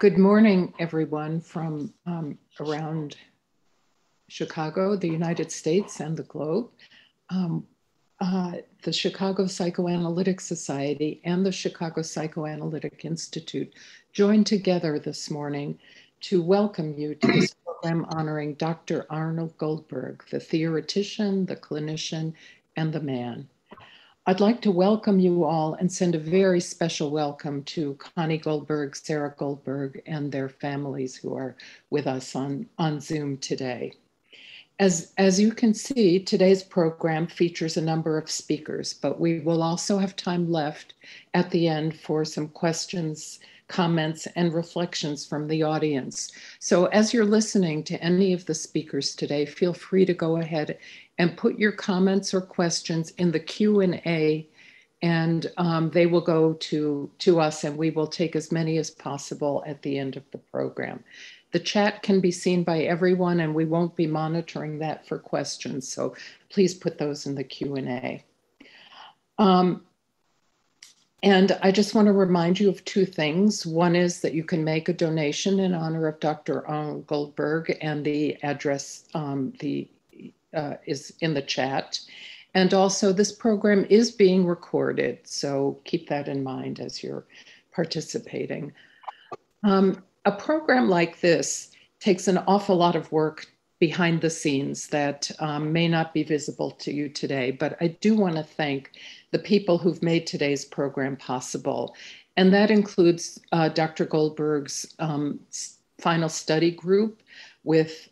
Good morning, everyone from around Chicago, the United States, and the globe. The Chicago Psychoanalytic Society and the Chicago Psychoanalytic Institute joined together this morning to welcome you to this program honoring Dr. Arnold Goldberg, the theoretician, the clinician, and the man. I'd like to welcome you all and send a very special welcome to Connie Goldberg, Sarah Goldberg, and their families who are with us on Zoom today. As you can see, today's program features a number of speakers, but we will also have time left at the end for some questions, comments, and reflections from the audience. So as you're listening to any of the speakers today, feel free to go ahead and put your comments or questions in the Q&A, and they will go to us, and we will take as many as possible at the end of the program. The chat can be seen by everyone, and we won't be monitoring that for questions, so please put those in the Q&A. And I just want to remind you of two things. One is that you can make a donation in honor of Dr. Arnold Goldberg, and the address is in the chat. And also this program is being recorded, so keep that in mind as you're participating. A program like this takes an awful lot of work behind the scenes that may not be visible to you today, but I do want to thank the people who've made today's program possible. And that includes Dr. Goldberg's final study group with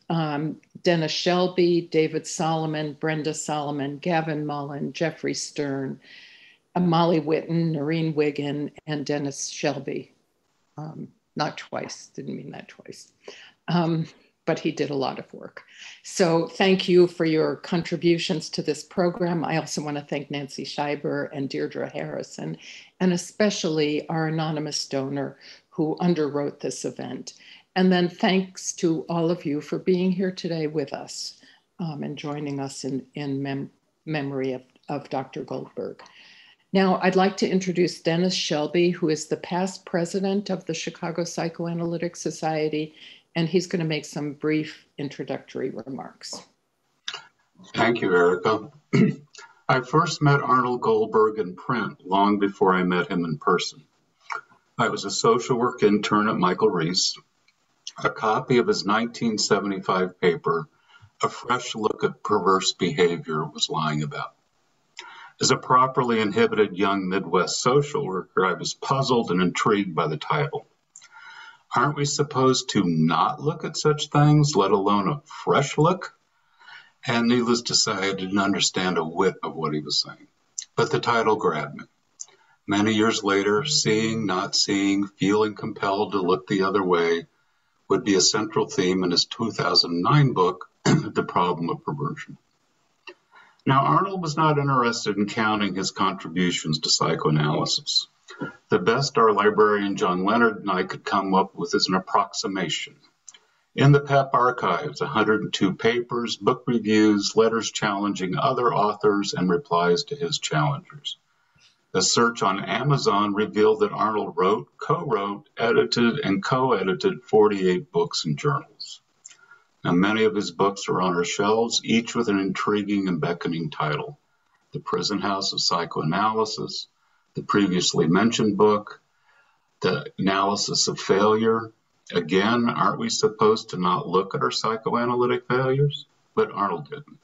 Dennis Shelby, David Solomon, Brenda Solomon, Gavin Mullen, Jeffrey Stern, Molly Witten, Noreen Wiggin, and Dennis Shelby. Not twice, didn't mean that twice. But he did a lot of work. So thank you for your contributions to this program. I also want to thank Nancy Scheiber and Deirdre Harrison, and especially our anonymous donor who underwrote this event. And then thanks to all of you for being here today with us and joining us in memory of Dr. Goldberg. Now, I'd like to introduce Dennis Shelby, who is the past president of the Chicago Psychoanalytic Society, and he's going to make some brief introductory remarks. Thank you, Erika. I first met Arnold Goldberg in print long before I met him in person. I was a social work intern at Michael Reese. A copy of his 1975 paper, A Fresh Look at Perverse Behavior, was lying about. As a properly inhibited young Midwest social worker, I was puzzled and intrigued by the title. Aren't we supposed to not look at such things, let alone a fresh look? And needless to say, I didn't understand a whit of what he was saying. But the title grabbed me. Many years later, seeing, not seeing, feeling compelled to look the other way would be a central theme in his 2009 book, The Problem of Perversion. Now, Arnold was not interested in counting his contributions to psychoanalysis. The best our librarian John Leonard and I could come up with is an approximation. In the PEP archives, 102 papers, book reviews, letters challenging other authors, and replies to his challengers. A search on Amazon revealed that Arnold wrote, co-wrote, edited, and co-edited 48 books and journals. Now, many of his books are on our shelves, each with an intriguing and beckoning title. The Prison House of Psychoanalysis, the previously mentioned book, The Analysis of Failure. Again, aren't we supposed to not look at our psychoanalytic failures? But Arnold didn't.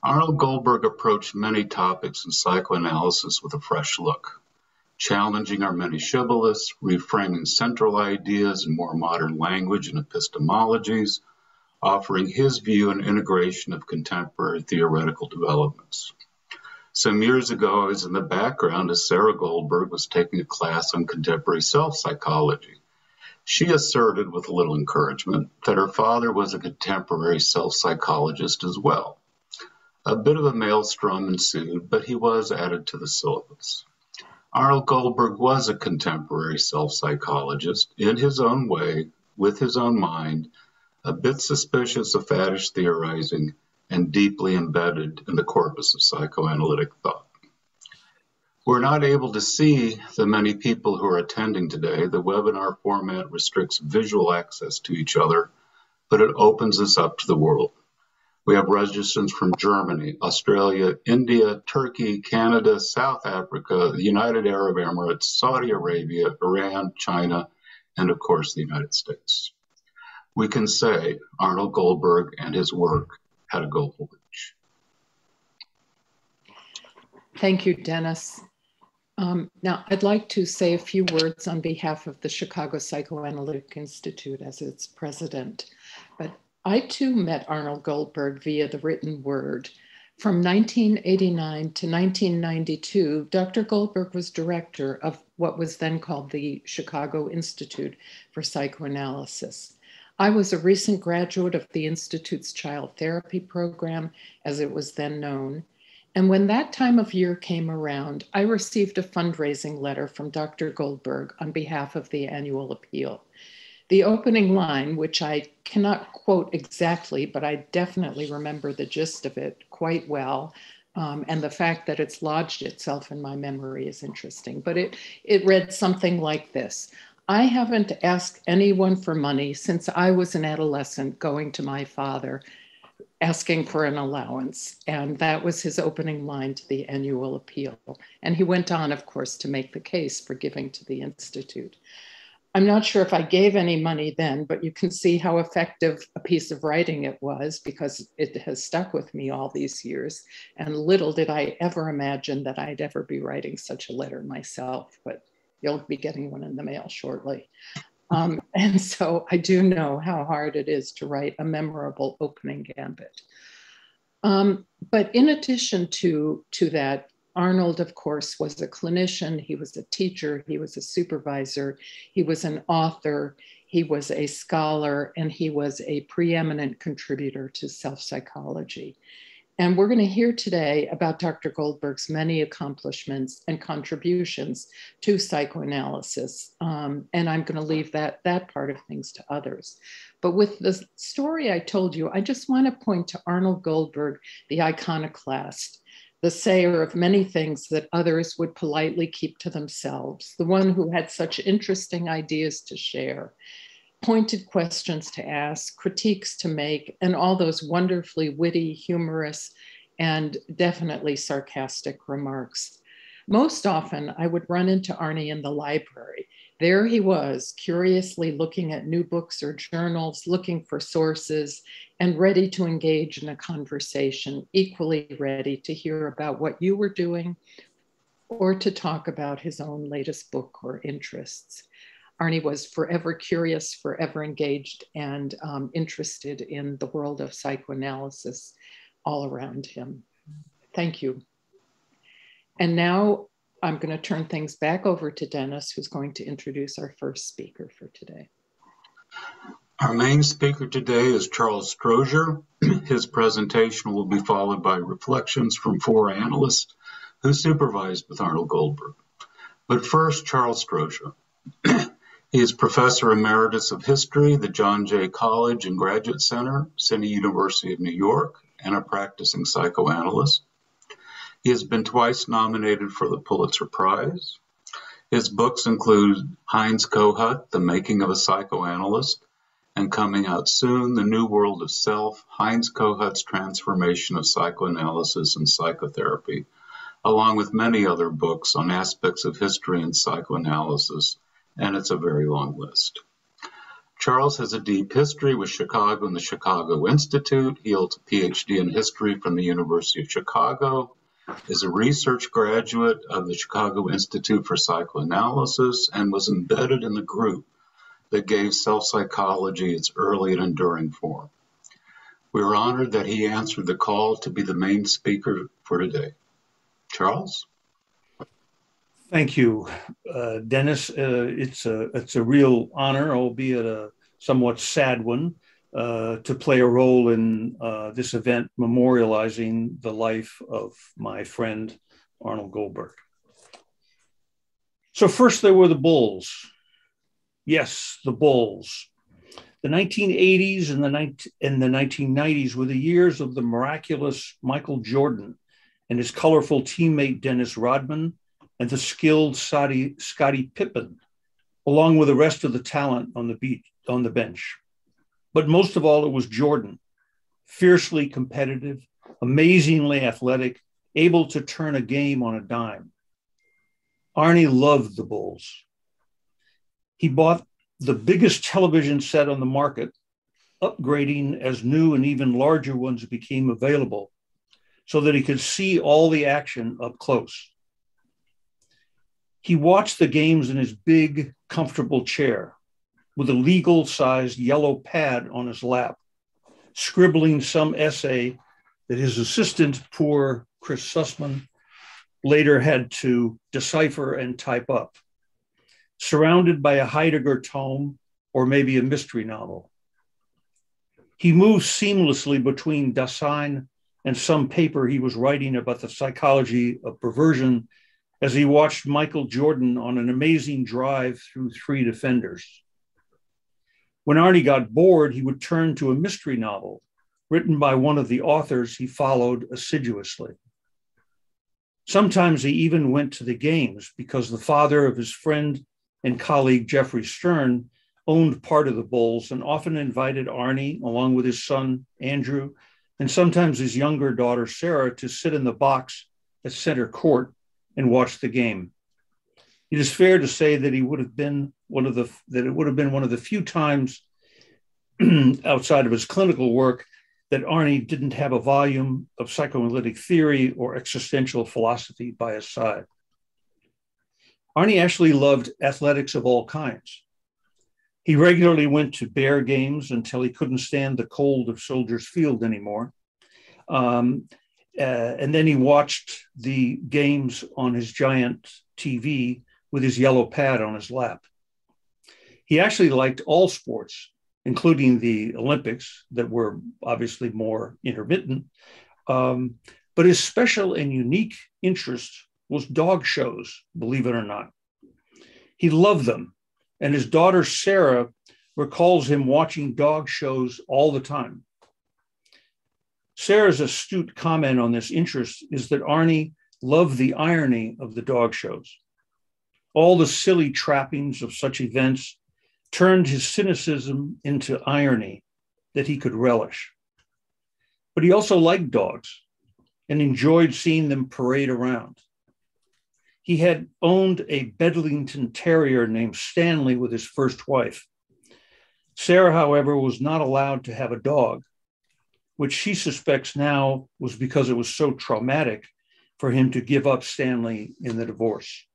Arnold Goldberg approached many topics in psychoanalysis with a fresh look, challenging our many shibboleths, reframing central ideas in more modern language and epistemologies, offering his view and integration of contemporary theoretical developments. Some years ago, I was in the background as Sarah Goldberg was taking a class on contemporary self-psychology. She asserted with a little encouragement that her father was a contemporary self-psychologist as well. A bit of a maelstrom ensued, but he was added to the syllabus. Arnold Goldberg was a contemporary self-psychologist in his own way, with his own mind, a bit suspicious of faddish theorizing, and deeply embedded in the corpus of psychoanalytic thought. We're not able to see the many people who are attending today. The webinar format restricts visual access to each other, but it opens us up to the world. We have registrants from Germany, Australia, India, Turkey, Canada, South Africa, the United Arab Emirates, Saudi Arabia, Iran, China, and of course, the United States. We can say Arnold Goldberg and his work had a global reach. Thank you, Dennis. Now, I'd like to say a few words on behalf of the Chicago Psychoanalytic Institute as its president. But I too met Arnold Goldberg via the written word. From 1989 to 1992, Dr. Goldberg was director of what was then called the Chicago Institute for Psychoanalysis. I was a recent graduate of the Institute's child therapy program, as it was then known. And when that time of year came around, I received a fundraising letter from Dr. Goldberg on behalf of the annual appeal. The opening line, which I cannot quote exactly, but I definitely remember the gist of it quite well, and the fact that it's lodged itself in my memory is interesting. But it read something like this: I haven't asked anyone for money since I was an adolescent going to my father asking for an allowance. And that was his opening line to the annual appeal. And he went on, of course, to make the case for giving to the Institute. I'm not sure if I gave any money then, but you can see how effective a piece of writing it was, because it has stuck with me all these years. And little did I ever imagine that I'd ever be writing such a letter myself, but you'll be getting one in the mail shortly. And so I do know how hard it is to write a memorable opening gambit. But in addition to that, Arnold, of course, was a clinician. He was a teacher. He was a supervisor. He was an author. He was a scholar, and he was a preeminent contributor to self-psychology. And we're going to hear today about Dr. Goldberg's many accomplishments and contributions to psychoanalysis. And I'm going to leave that part of things to others. But with the story I told you, I just want to point to Arnold Goldberg, the iconoclast, the sayer of many things that others would politely keep to themselves, the one who had such interesting ideas to share, pointed questions to ask, critiques to make, and all those wonderfully witty, humorous, and definitely sarcastic remarks. Most often, I would run into Arnie in the library. There he was, curiously looking at new books or journals, looking for sources, and ready to engage in a conversation, equally ready to hear about what you were doing or to talk about his own latest book or interests. Arnie was forever curious, forever engaged, and interested in the world of psychoanalysis all around him. Thank you. And now I'm going to turn things back over to Dennis, who's going to introduce our first speaker for today. Our main speaker today is Charles Strozier. His presentation will be followed by reflections from 4 analysts who supervised with Arnold Goldberg. But first, Charles Strozier. He is Professor Emeritus of History, the John Jay College and Graduate Center, City University of New York, and a practicing psychoanalyst. He has been twice nominated for the Pulitzer Prize. His books include Heinz Kohut, The Making of a Psychoanalyst, and coming out soon, The New World of Self, Heinz Kohut's Transformation of Psychoanalysis and Psychotherapy, along with many other books on aspects of history and psychoanalysis, and it's a very long list. Charles has a deep history with Chicago and the Chicago Institute. He holds a PhD in history from the University of Chicago, is a research graduate of the Chicago Institute for Psychoanalysis, and was embedded in the group that gave self-psychology its early and enduring form. We are honored that he answered the call to be the main speaker for today. Charles? Thank you, Dennis. It's a real honor, albeit a somewhat sad one, to play a role in this event memorializing the life of my friend, Arnold Goldberg. So first there were the bulls. Yes, the bulls. The 1980s and the 1990s were the years of the miraculous Michael Jordan and his colorful teammate, Dennis Rodman, and the skilled Scottie Pippen, along with the rest of the talent on the bench. But most of all, it was Jordan, fiercely competitive, amazingly athletic, able to turn a game on a dime. Arnie loved the Bulls. He bought the biggest television set on the market, upgrading as new and even larger ones became available so that he could see all the action up close. He watched the games in his big, comfortable chair with a legal-sized yellow pad on his lap, scribbling some essay that his assistant, poor Chris Sussman, later had to decipher and type up, surrounded by a Heidegger tome or maybe a mystery novel. He moved seamlessly between Dasein and some paper he was writing about the psychology of perversion as he watched Michael Jordan on an amazing drive through 3 defenders. When Arnie got bored, he would turn to a mystery novel written by one of the authors he followed assiduously. Sometimes he even went to the games because the father of his friend and colleague Jeffrey Stern owned part of the Bulls and often invited Arnie, along with his son Andrew, and sometimes his younger daughter Sarah, to sit in the box at center court and watch the game. It is fair to say that it would have been one of the few times outside of his clinical work that Arnie didn't have a volume of psychoanalytic theory or existential philosophy by his side. Arnie actually loved athletics of all kinds. He regularly went to Bear games until he couldn't stand the cold of Soldiers Field anymore. And then he watched the games on his giant TV with his yellow pad on his lap. He actually liked all sports, including the Olympics that were obviously more intermittent. But his special and unique interest was dog shows, believe it or not. He loved them. And his daughter, Sarah, recalls him watching dog shows all the time. Sarah's astute comment on this interest is that Arnie loved the irony of the dog shows. All the silly trappings of such events turned his cynicism into irony that he could relish. But he also liked dogs and enjoyed seeing them parade around. He had owned a Bedlington Terrier named Stanley with his first wife. Sarah, however, was not allowed to have a dog, which she suspects now was because it was so traumatic for him to give up Stanley in the divorce.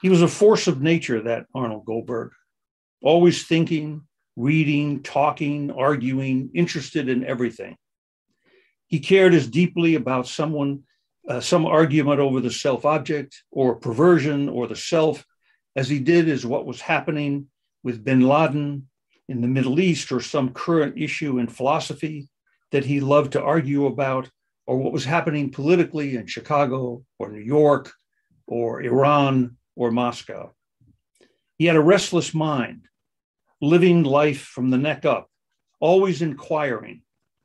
He was a force of nature, that Arnold Goldberg, always thinking, reading, talking, arguing, interested in everything. He cared as deeply about some argument over the self-object or perversion or the self as he did as what was happening with bin Laden in the Middle East or some current issue in philosophy that he loved to argue about, or what was happening politically in Chicago or New York or Iran or Moscow. He had a restless mind, living life from the neck up, always inquiring,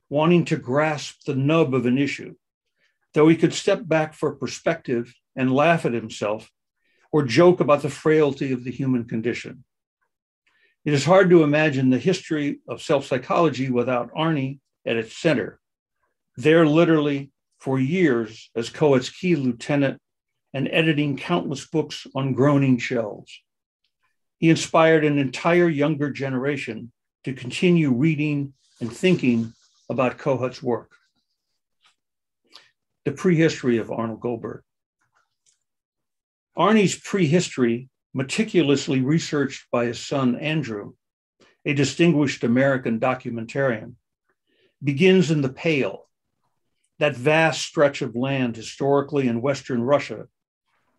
wanting to grasp the nub of an issue, though he could step back for perspective and laugh at himself or joke about the frailty of the human condition. It is hard to imagine the history of self-psychology without Arnie at its center, there literally for years as Kohut's key lieutenant and editing countless books on groaning shelves. He inspired an entire younger generation to continue reading and thinking about Kohut's work. The prehistory of Arnold Goldberg. Arnie's prehistory, meticulously researched by his son, Andrew, a distinguished American documentarian, begins in the Pale, that vast stretch of land historically in Western Russia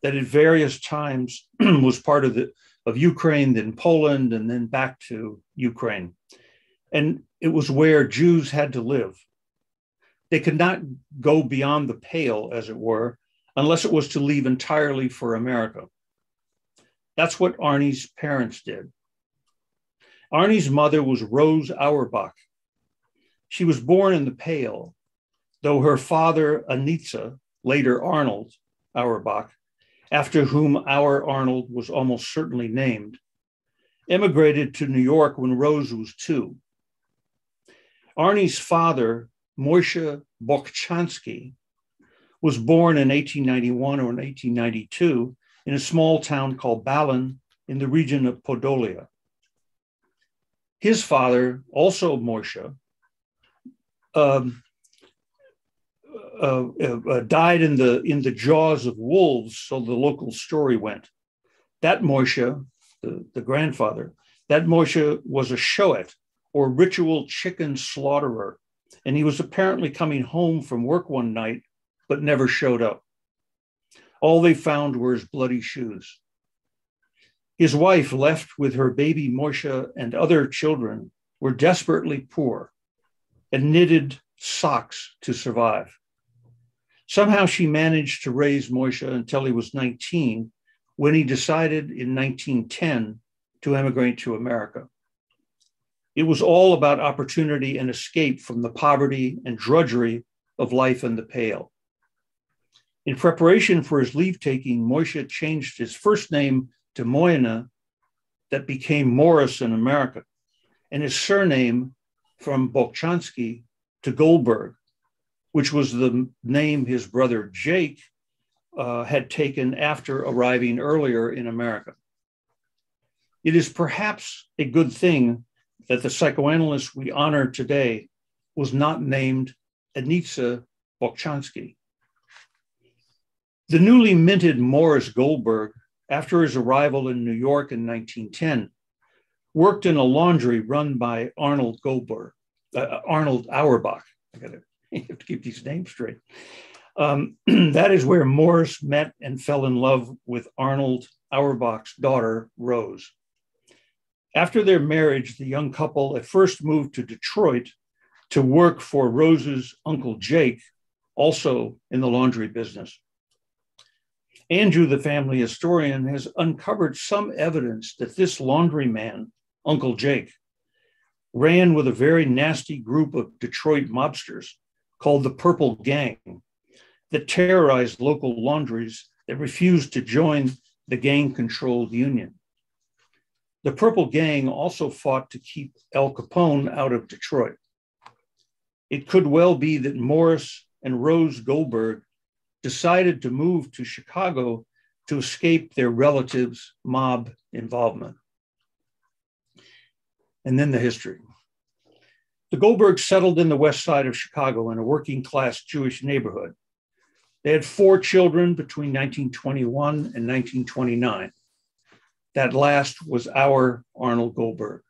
that at various times was part of Ukraine, then Poland, and then back to Ukraine. And it was where Jews had to live. They could not go beyond the Pale, as it were, unless it was to leave entirely for America. That's what Arnie's parents did. Arnie's mother was Rose Auerbach. She was born in the Pale, though her father, Anitza, later Arnold, Auerbach, after whom our Arnold was almost certainly named, emigrated to New York when Rose was 2. Arnie's father, Moishe Bolchansky, was born in 1891 or in 1892 in a small town called Balin in the region of Podolia. His father, also Moishe, died in the jaws of wolves, so the local story went. That Moishe, the grandfather, that Moishe was a shoet, or ritual chicken slaughterer, and he was apparently coming home from work one night, but never showed up. All they found were his bloody shoes. His wife, left with her baby Moishe and other children, were desperately poor and knitted socks to survive. Somehow she managed to raise Moishe until he was 19, when he decided in 1910 to emigrate to America. It was all about opportunity and escape from the poverty and drudgery of life in the Pale. In preparation for his leave-taking, Moishe changed his first name to Moyna, that became Morris in America, and his surname from Bolchansky to Goldberg, which was the name his brother Jake had taken after arriving earlier in America. It is perhaps a good thing that the psychoanalyst we honor today was not named Anitsa Bolchansky. The newly minted Morris Goldberg, after his arrival in New York in 1910, worked in a laundry run by Arnold Auerbach. I have to keep these names straight. That is where Morris met and fell in love with Arnold Auerbach's daughter, Rose. After their marriage, the young couple at first moved to Detroit to work for Rose's uncle Jake, also in the laundry business. Andrew, the family historian, has uncovered some evidence that this laundryman, Uncle Jake, ran with a very nasty group of Detroit mobsters called the Purple Gang that terrorized local laundries that refused to join the gang-controlled union. The Purple Gang also fought to keep Al Capone out of Detroit. It could well be that Morris and Rose Goldberg decided to move to Chicago to escape their relatives' mob involvement. And then the history. The Goldbergs settled in the west side of Chicago in a working-class Jewish neighborhood. They had 4 children between 1921 and 1929. That last was our Arnold Goldberg.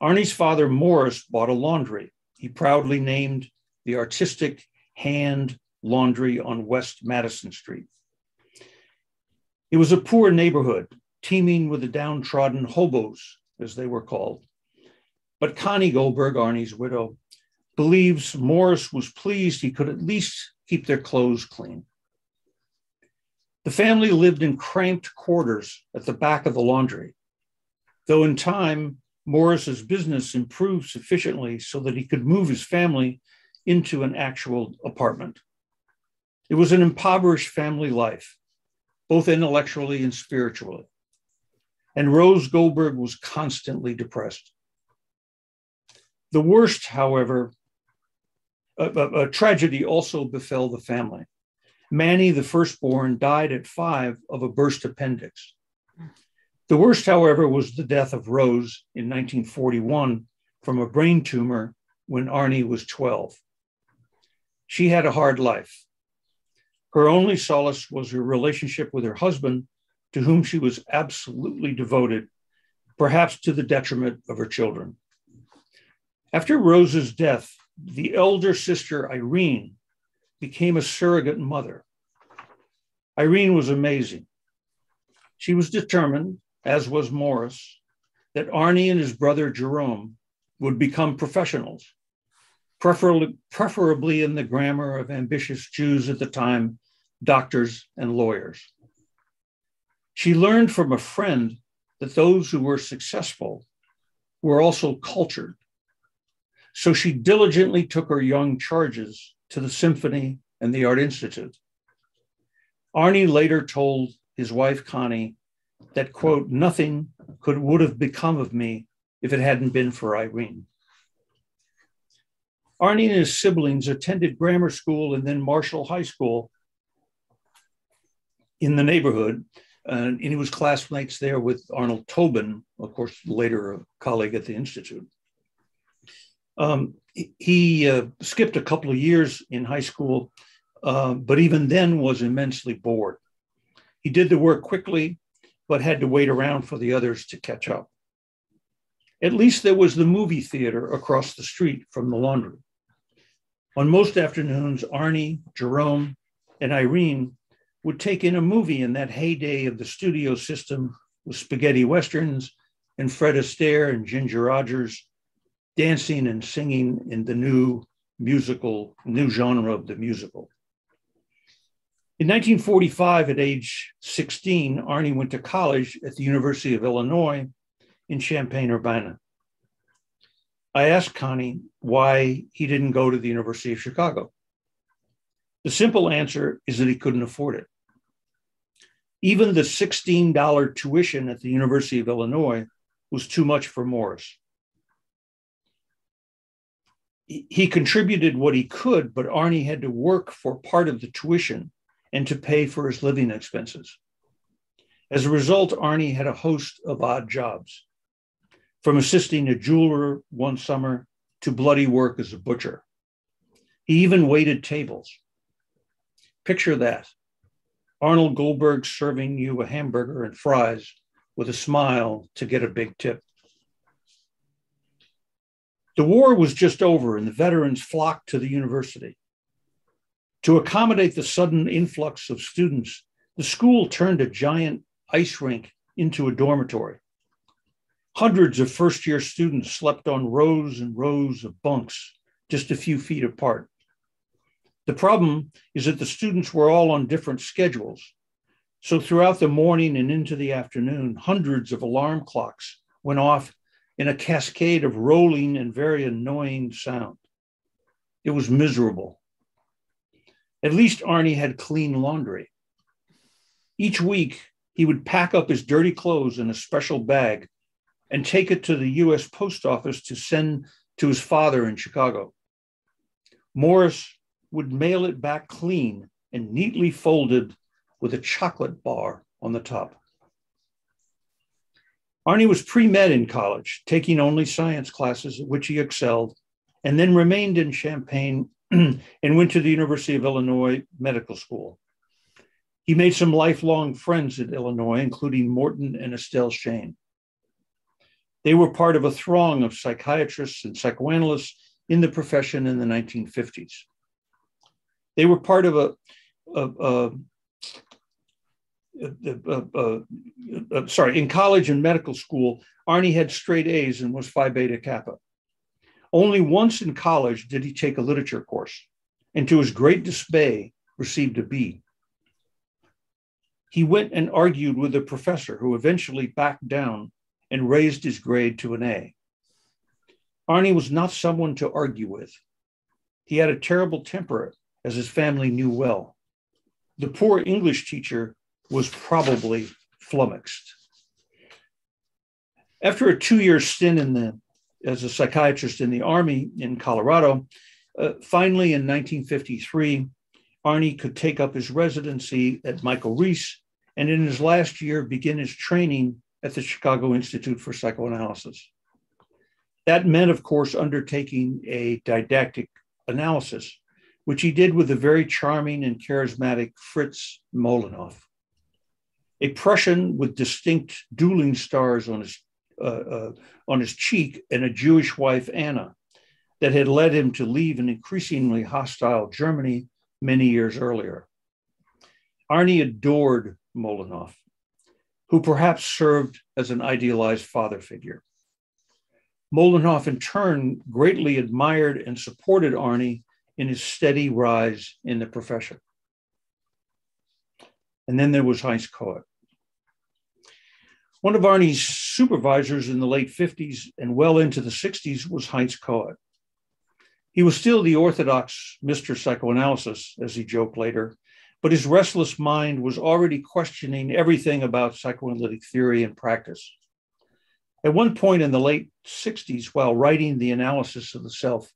Arnie's father, Morris, bought a laundry. He proudly named the artistic Hand Laundry on West Madison Street. It was a poor neighborhood, teeming with the downtrodden hobos, as they were called. But Connie Goldberg, Arnie's widow, believes Morris was pleased he could at least keep their clothes clean. The family lived in cramped quarters at the back of the laundry, though in time, Morris's business improved sufficiently so that he could move his family into an actual apartment. It was an impoverished family life, both intellectually and spiritually. And Rose Goldberg was constantly depressed. The worst, however, a tragedy also befell the family. Manny, the firstborn, died at 5 of a burst appendix. The worst, however, was the death of Rose in 1941 from a brain tumor when Arnie was 12. She had a hard life. Her only solace was her relationship with her husband, to whom she was absolutely devoted, perhaps to the detriment of her children. After Rose's death, the elder sister, Irene, became a surrogate mother. Irene was amazing. She was determined, as was Morris, that Arnie and his brother Jerome would become professionals, preferably in the grammar of ambitious Jews at the time, doctors and lawyers. She learned from a friend that those who were successful were also cultured. So she diligently took her young charges to the Symphony and the Art Institute. Arnie later told his wife, Connie, that, quote, nothing would have become of me if it hadn't been for Irene. Arnie and his siblings attended grammar school and then Marshall High School in the neighborhood, and he was classmates there with Arnold Tobin, of course, later a colleague at the Institute. He skipped a couple of years in high school, but even then was immensely bored. He did the work quickly, but had to wait around for the others to catch up. At least there was the movie theater across the street from the laundry. On most afternoons, Arnie, Jerome, and Irene would take in a movie in that heyday of the studio system with spaghetti westerns and Fred Astaire and Ginger Rogers dancing and singing in the new genre of the musical. In 1945, at age 16, Arnie went to college at the University of Illinois in Champaign-Urbana. I asked Connie why he didn't go to the University of Chicago. The simple answer is that he couldn't afford it. Even the $16 tuition at the University of Illinois was too much for Morris. He contributed what he could, but Arnie had to work for part of the tuition and to pay for his living expenses. As a result, Arnie had a host of odd jobs, from assisting a jeweler one summer to bloody work as a butcher. He even waited tables. Picture that. Arnold Goldberg serving you a hamburger and fries with a smile to get a big tip. The war was just over and the veterans flocked to the university. To accommodate the sudden influx of students, the school turned a giant ice rink into a dormitory. Hundreds of first-year students slept on rows and rows of bunks, just a few feet apart. The problem is that the students were all on different schedules. So throughout the morning and into the afternoon, hundreds of alarm clocks went off in a cascade of rolling and very annoying sound. It was miserable. At least Arnie had clean laundry. Each week, he would pack up his dirty clothes in a special bag and take it to the US Post Office to send to his father in Chicago. Morris would mail it back clean and neatly folded with a chocolate bar on the top. Arnie was pre-med in college, taking only science classes at which he excelled, and then remained in Champaign and went to the University of Illinois Medical School. He made some lifelong friends at Illinois, including Morton and Estelle Shane. They were part of a throng of psychiatrists and psychoanalysts in the profession in the 1950s. They were part of in college and medical school, Arnie had straight A's and was Phi Beta Kappa. Only once in college did he take a literature course, and to his great dismay, received a B. He went and argued with a professor who eventually backed down and raised his grade to an A. Arnie was not someone to argue with. He had a terrible temper, as his family knew well. The poor English teacher was probably flummoxed. After a 2-year stint as a psychiatrist in the Army in Colorado, finally in 1953, Arnie could take up his residency at Michael Reese, and in his last year begin his training at the Chicago Institute for Psychoanalysis. That meant, of course, undertaking a didactic analysis, which he did with the very charming and charismatic Fritz Molinoff, a Prussian with distinct dueling stars on his cheek and a Jewish wife, Anna, that had led him to leave an increasingly hostile Germany many years earlier. Arnie adored Molinoff, who perhaps served as an idealized father figure. Molinoff, in turn, greatly admired and supported Arnie in his steady rise in the profession. And then there was Heinz Kohut. One of Arnie's supervisors in the late 50s and well into the 60s was Heinz Kohut. He was still the orthodox Mr. Psychoanalysis, as he joked later, but his restless mind was already questioning everything about psychoanalytic theory and practice. At one point in the late 60s, while writing the analysis of the self,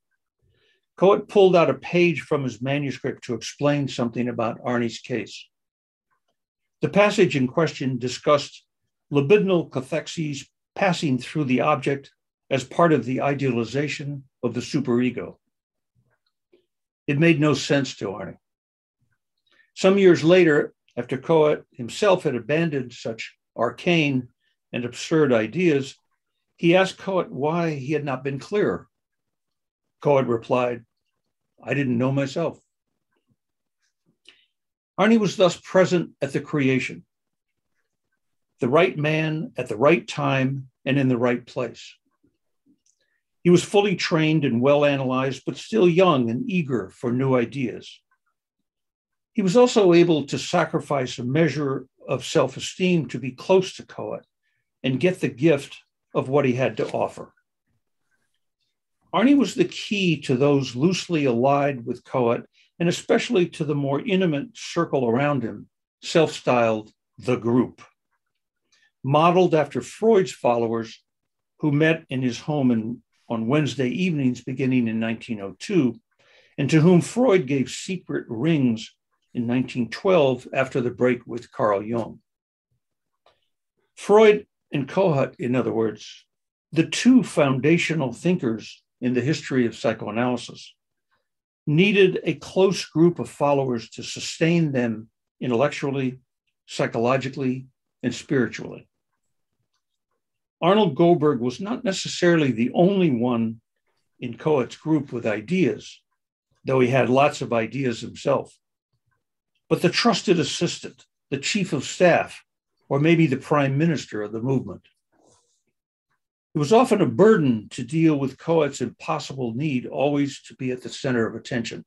Kohut pulled out a page from his manuscript to explain something about Arnie's case. The passage in question discussed libidinal cathexes passing through the object as part of the idealization of the superego. It made no sense to Arnie. Some years later, after Kohut himself had abandoned such arcane and absurd ideas, he asked Kohut why he had not been clearer. Kohut replied, "I didn't know myself." Arnie was thus present at the creation, the right man at the right time and in the right place. He was fully trained and well analyzed, but still young and eager for new ideas. He was also able to sacrifice a measure of self-esteem to be close to Kohut and get the gift of what he had to offer. Arnie was the key to those loosely allied with Kohut, and especially to the more intimate circle around him, self-styled the group, modeled after Freud's followers who met in his home on Wednesday evenings beginning in 1902, and to whom Freud gave secret rings in 1912 after the break with Carl Jung. Freud and Kohut, in other words, the two foundational thinkers in the history of psychoanalysis, needed a close group of followers to sustain them intellectually, psychologically, and spiritually. Arnold Goldberg was not necessarily the only one in Kohut's group with ideas, though he had lots of ideas himself, but the trusted assistant, the chief of staff, or maybe the prime minister of the movement. It was often a burden to deal with Kohut's impossible need always to be at the center of attention.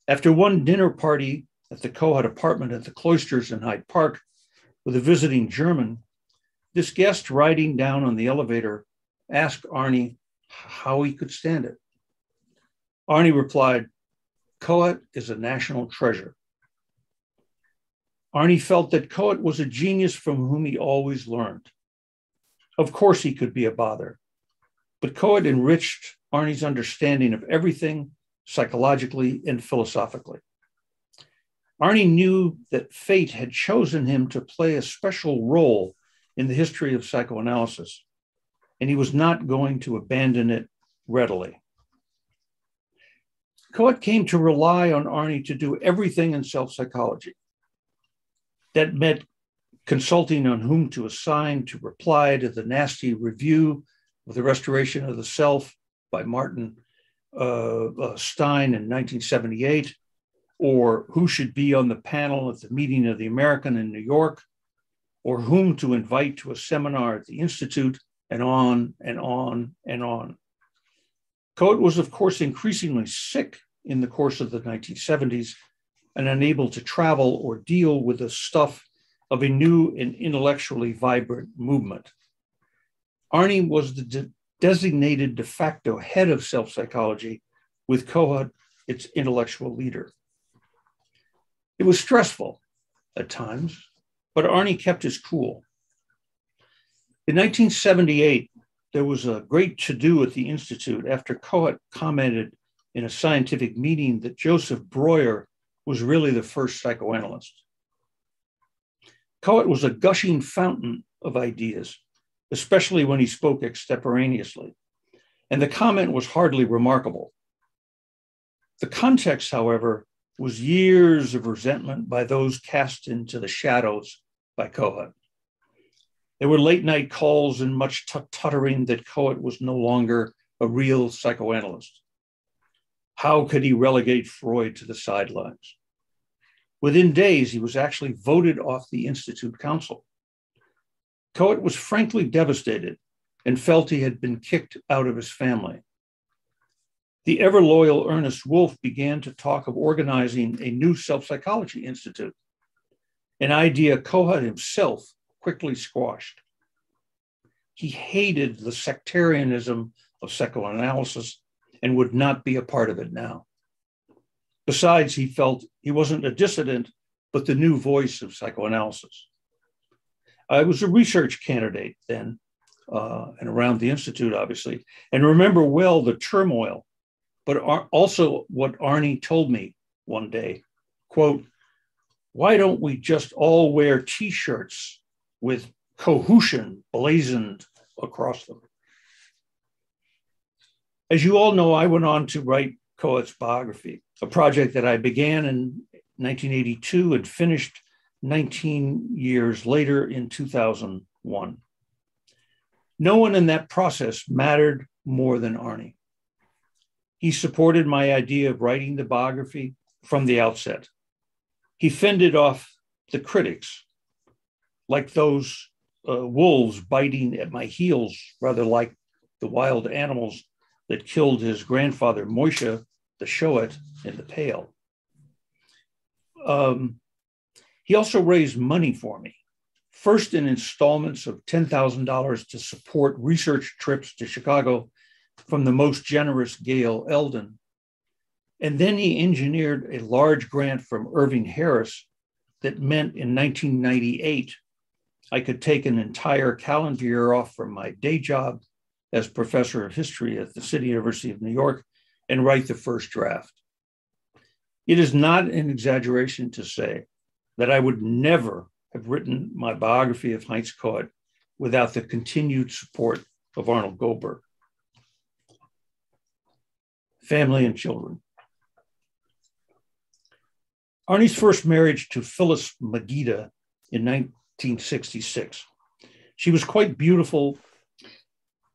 After one dinner party at the Kohut apartment at the Cloisters in Hyde Park with a visiting German, this guest riding down on the elevator asked Arnie how he could stand it. Arnie replied, "Kohut is a national treasure." Arnie felt that Kohut was a genius from whom he always learned. Of course he could be a bother, but Kohut enriched Arnie's understanding of everything psychologically and philosophically. Arnie knew that fate had chosen him to play a special role in the history of psychoanalysis, and he was not going to abandon it readily. Kohut came to rely on Arnie to do everything in self-psychology. That meant consulting on whom to assign to reply to the nasty review of the Restoration of the Self by Martin Stein in 1978, or who should be on the panel at the meeting of the American in New York, or whom to invite to a seminar at the Institute, and on and on and on. Kohut was, of course, increasingly sick in the course of the 1970s and unable to travel or deal with the stuff of a new and intellectually vibrant movement. Arnie was the designated de facto head of self-psychology, with Kohut its intellectual leader. It was stressful at times, but Arnie kept his cool. In 1978, there was a great to-do at the Institute after Kohut commented in a scientific meeting that Joseph Breuer was really the first psychoanalyst. Kohut was a gushing fountain of ideas, especially when he spoke extemporaneously, and the comment was hardly remarkable. The context, however, was years of resentment by those cast into the shadows by Kohut. There were late-night calls and much tuttering that Kohut was no longer a real psychoanalyst. How could he relegate Freud to the sidelines? Within days, he was actually voted off the Institute Council. Kohut was frankly devastated and felt he had been kicked out of his family. The ever-loyal Ernest Wolff began to talk of organizing a new self-psychology institute, an idea Kohut himself quickly squashed. He hated the sectarianism of psychoanalysis and would not be a part of it now. Besides, he felt he wasn't a dissident, but the new voice of psychoanalysis. I was a research candidate then, and around the Institute, obviously, and remember well the turmoil, but also what Arnie told me one day, quote, "Why don't we just all wear t-shirts with Kohutian blazoned across them?" As you all know, I went on to write Kohut's biography, a project that I began in 1982 and finished 19 years later in 2001. No one in that process mattered more than Arnie. He supported my idea of writing the biography from the outset. He fended off the critics, like those wolves biting at my heels, rather like the wild animals that killed his grandfather, Moishe, the Shoat, in the Pale. He also raised money for me, first in installments of $10,000 to support research trips to Chicago from the most generous Gail Eldon. And then he engineered a large grant from Irving Harris that meant in 1998, I could take an entire calendar year off from my day job as professor of history at the City University of New York and write the first draft. It is not an exaggeration to say that I would never have written my biography of Heinz Kohut without the continued support of Arnold Goldberg. Family and children. Arnie's first marriage to Phyllis Magida in 1966. She was quite beautiful.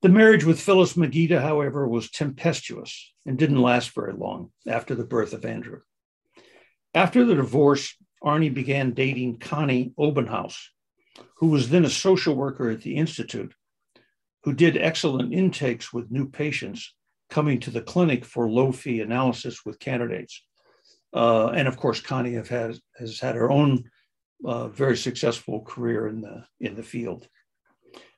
The marriage with Phyllis Magida, however, was tempestuous and didn't last very long after the birth of Andrew. After the divorce, Arnie began dating Connie Obenhaus, who was then a social worker at the Institute, who did excellent intakes with new patients coming to the clinic for low-fee analysis with candidates. And of course, Connie has had her own very successful career in the field.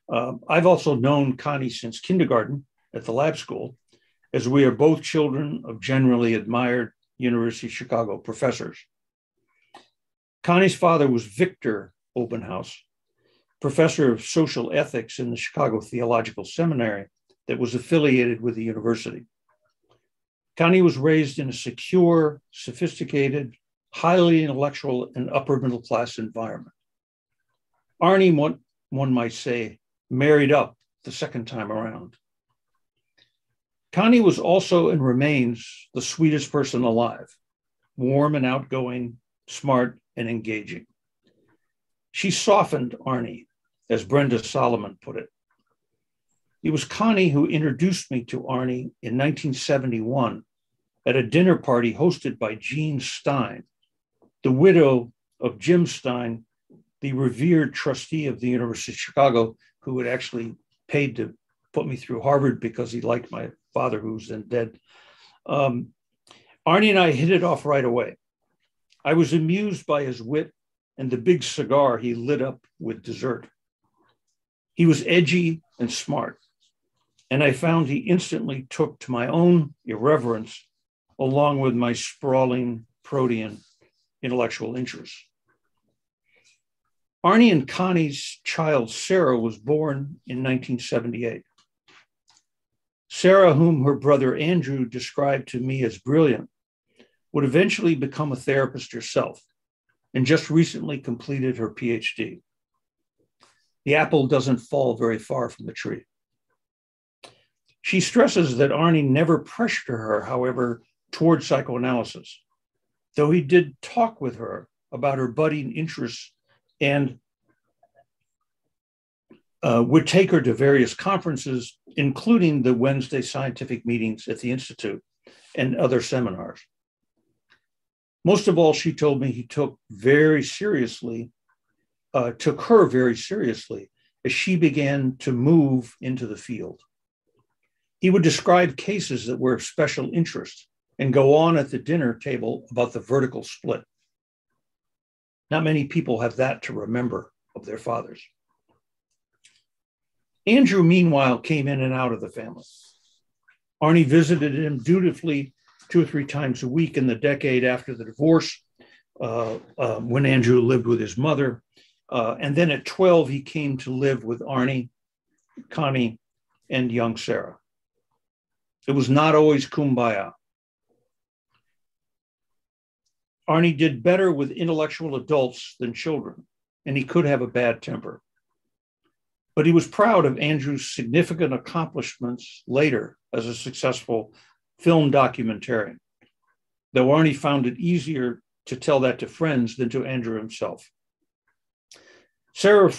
I've also known Connie since kindergarten at the lab school, as we are both children of generally admired University of Chicago professors. Connie's father was Victor Obenhaus, professor of social ethics in the Chicago Theological Seminary that was affiliated with the university. Connie was raised in a secure, sophisticated, highly intellectual, and upper middle class environment. Arnie, one might say, married up the second time around. Connie was also and remains the sweetest person alive, warm and outgoing, smart and engaging. She softened Arnie, as Brenda Solomon put it. It was Connie who introduced me to Arnie in 1971 at a dinner party hosted by Jean Stein, the widow of Jim Stein, the revered trustee of the University of Chicago, who had actually paid to put me through Harvard because he liked my father, who was then dead. Arnie and I hit it off right away. I was amused by his wit and the big cigar he lit up with dessert. He was edgy and smart, and I found he instantly took to my own irreverence along with my sprawling protean intellectual interests. Arnie and Connie's child, Sarah, was born in 1978. Sarah, whom her brother Andrew described to me as brilliant, would eventually become a therapist herself and just recently completed her PhD. The apple doesn't fall very far from the tree. She stresses that Arnie never pressured her, however, toward psychoanalysis, though he did talk with her about her budding interests and would take her to various conferences, including the Wednesday scientific meetings at the Institute and other seminars. Most of all, she told me he took her very seriously as she began to move into the field. He would describe cases that were of special interest and go on at the dinner table about the vertical split. Not many people have that to remember of their fathers. Andrew, meanwhile, came in and out of the family. Arnie visited him dutifully 2 or 3 times a week in the decade after the divorce, when Andrew lived with his mother. And then at 12, he came to live with Arnie, Connie, and young Sarah. It was not always kumbaya. Arnie did better with intellectual adults than children, and he could have a bad temper. But he was proud of Andrew's significant accomplishments later as a successful film documentarian, though Arnie found it easier to tell that to friends than to Andrew himself. Sarah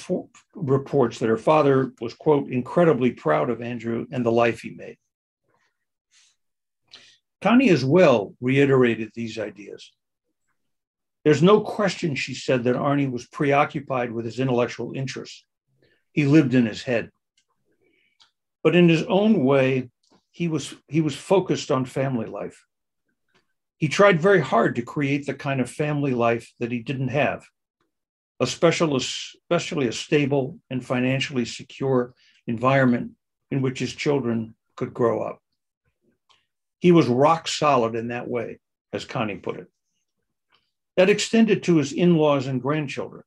reports that her father was, quote, incredibly proud of Andrew and the life he made. Connie as well reiterated these ideas. There's no question, she said, that Arnie was preoccupied with his intellectual interests. He lived in his head. But in his own way, he was focused on family life. He tried very hard to create the kind of family life that he didn't have, especially a stable and financially secure environment in which his children could grow up. He was rock solid in that way, as Connie put it. That extended to his in-laws and grandchildren.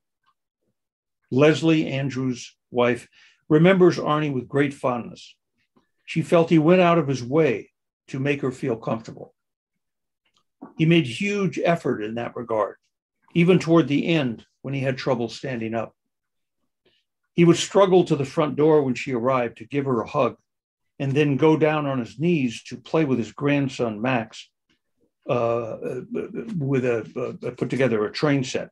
Leslie, Andrew's wife, remembers Arnie with great fondness. She felt he went out of his way to make her feel comfortable. He made huge effort in that regard, even toward the end when he had trouble standing up. He would struggle to the front door when she arrived to give her a hug, and then go down on his knees to play with his grandson, Max, put together a train set.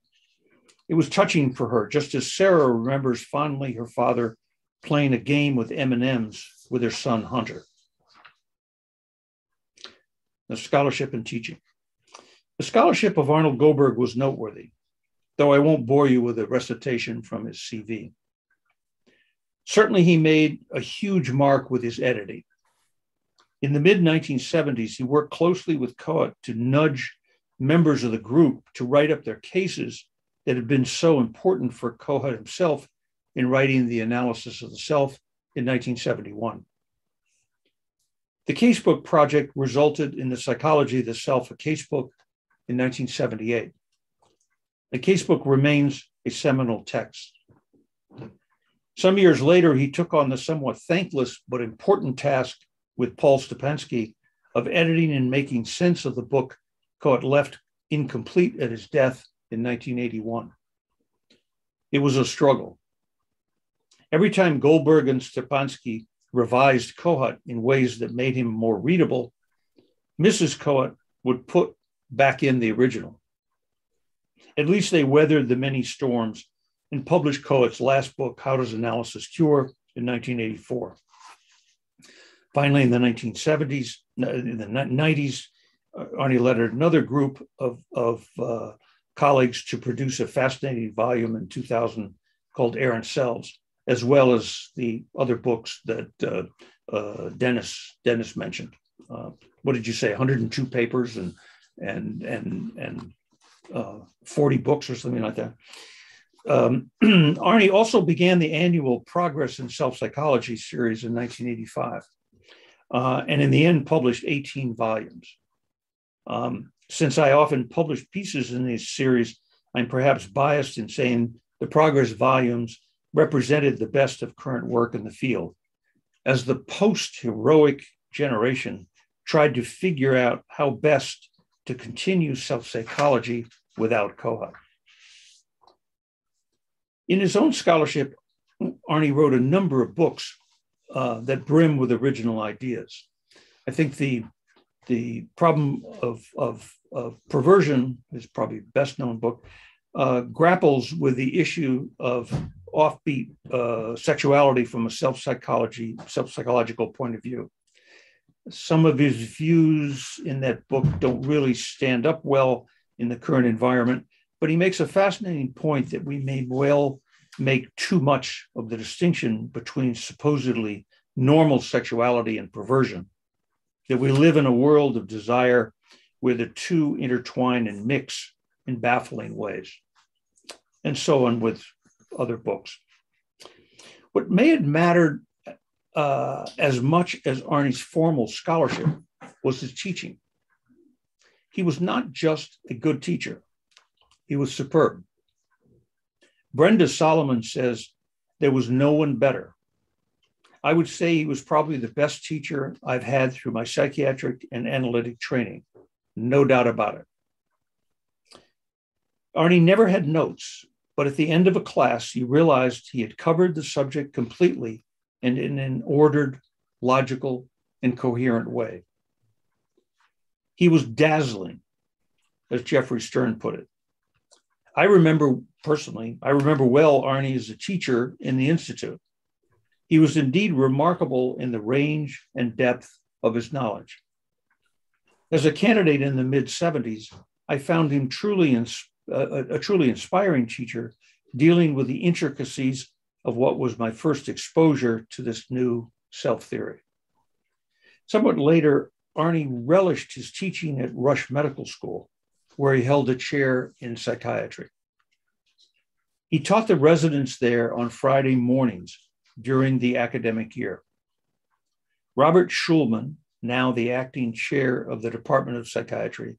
It was touching for her, just as Sarah remembers fondly her father playing a game with M&Ms with her son, Hunter. The scholarship and teaching. The scholarship of Arnold Goldberg was noteworthy, though I won't bore you with a recitation from his CV. Certainly, he made a huge mark with his editing. In the mid-1970s, he worked closely with Kohut to nudge members of the group to write up their cases that had been so important for Kohut himself in writing The Analysis of the Self in 1971. The Casebook project resulted in The Psychology of the Self, a casebook, in 1978. The casebook remains a seminal text. Some years later, he took on the somewhat thankless but important task with Paul Stepansky of editing and making sense of the book Kohut left incomplete at his death in 1981. It was a struggle. Every time Goldberg and Stepansky revised Kohut in ways that made him more readable, Mrs. Kohut would put back in the original. At least they weathered the many storms and published Kohut's last book, How Does Analysis Cure, in 1984. Finally, in the 1970s, in the 90s, Arnie led another group of colleagues to produce a fascinating volume in 2000 called Errant Selves, as well as the other books that Dennis mentioned. What did you say? 102 papers and 40 books or something like that. Arnie also began the annual Progress in Self-Psychology series in 1985, and in the end published 18 volumes. Since I often publish pieces in this series, I'm perhaps biased in saying the Progress volumes represented the best of current work in the field, as the post-heroic generation tried to figure out how best to continue self-psychology without Kohut. In his own scholarship, Arnie wrote a number of books that brim with original ideas. I think the problem of perversion is probably the best known book, grapples with the issue of offbeat sexuality from a self-psychological point of view. Some of his views in that book don't really stand up well in the current environment, but he makes a fascinating point that we may well make too much of the distinction between supposedly normal sexuality and perversion, that we live in a world of desire where the two intertwine and mix in baffling ways, and so on with other books. What may have mattered as much as Arnie's formal scholarship was his teaching. he was not just a good teacher, he was superb. Brenda Solomon says, there was no one better. I would say he was probably the best teacher I've had through my psychiatric and analytic training. No doubt about it. Arnie never had notes, but at the end of a class, he realized he had covered the subject completely and in an ordered, logical, and coherent way. He was dazzling, as Jeffrey Stern put it. I remember well Arnie as a teacher in the Institute. He was indeed remarkable in the range and depth of his knowledge. As a candidate in the mid-70s, I found him a truly inspiring teacher, dealing with the intricacies of what was my first exposure to this new self-theory. Somewhat later, Arnie relished his teaching at Rush Medical School, where he held a chair in psychiatry. He taught the residents there on Friday mornings during the academic year. Robert Schulman, now the acting chair of the Department of Psychiatry,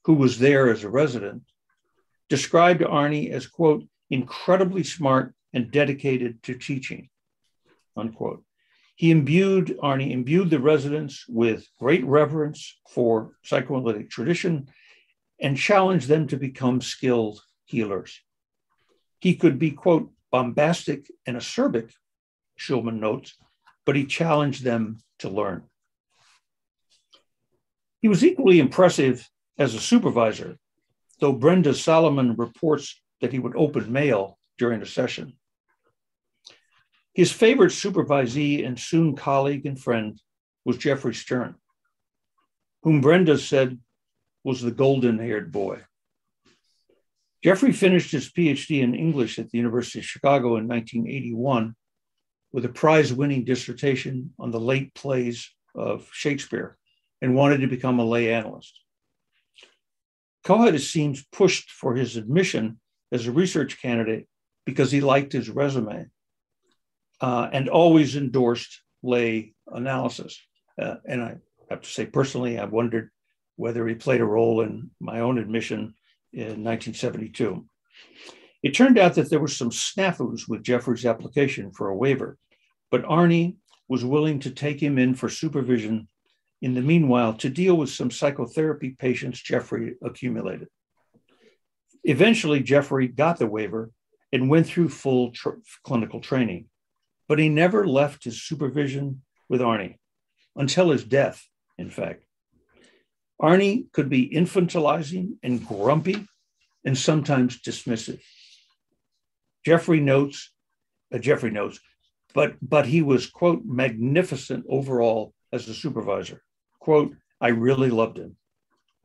who was there as a resident, described Arnie as, quote, incredibly smart and dedicated to teaching, unquote. Arnie imbued the residents with great reverence for psychoanalytic tradition and challenged them to become skilled healers. He could be, quote, bombastic and acerbic, Schulman notes, but he challenged them to learn. He was equally impressive as a supervisor, though Brenda Solomon reports that he would open mail during a session. His favorite supervisee and soon colleague and friend was Jeffrey Stern, whom Brenda said was the golden-haired boy. Jeffrey finished his PhD in English at the University of Chicago in 1981 with a prize-winning dissertation on the late plays of Shakespeare and wanted to become a lay analyst. Kohut, it seems, pushed for his admission as a research candidate because he liked his resume and always endorsed lay analysis. And I have to say, personally, I wondered whether he played a role in my own admission in 1972. It turned out that there were some snafus with Jeffrey's application for a waiver, but Arnie was willing to take him in for supervision in the meanwhile to deal with some psychotherapy patients Jeffrey accumulated. Eventually, Jeffrey got the waiver and went through full clinical training, but he never left his supervision with Arnie until his death, in fact. Arnie could be infantilizing and grumpy and sometimes dismissive. Jeffrey notes, but he was, quote, magnificent overall as a supervisor. Quote, I really loved him,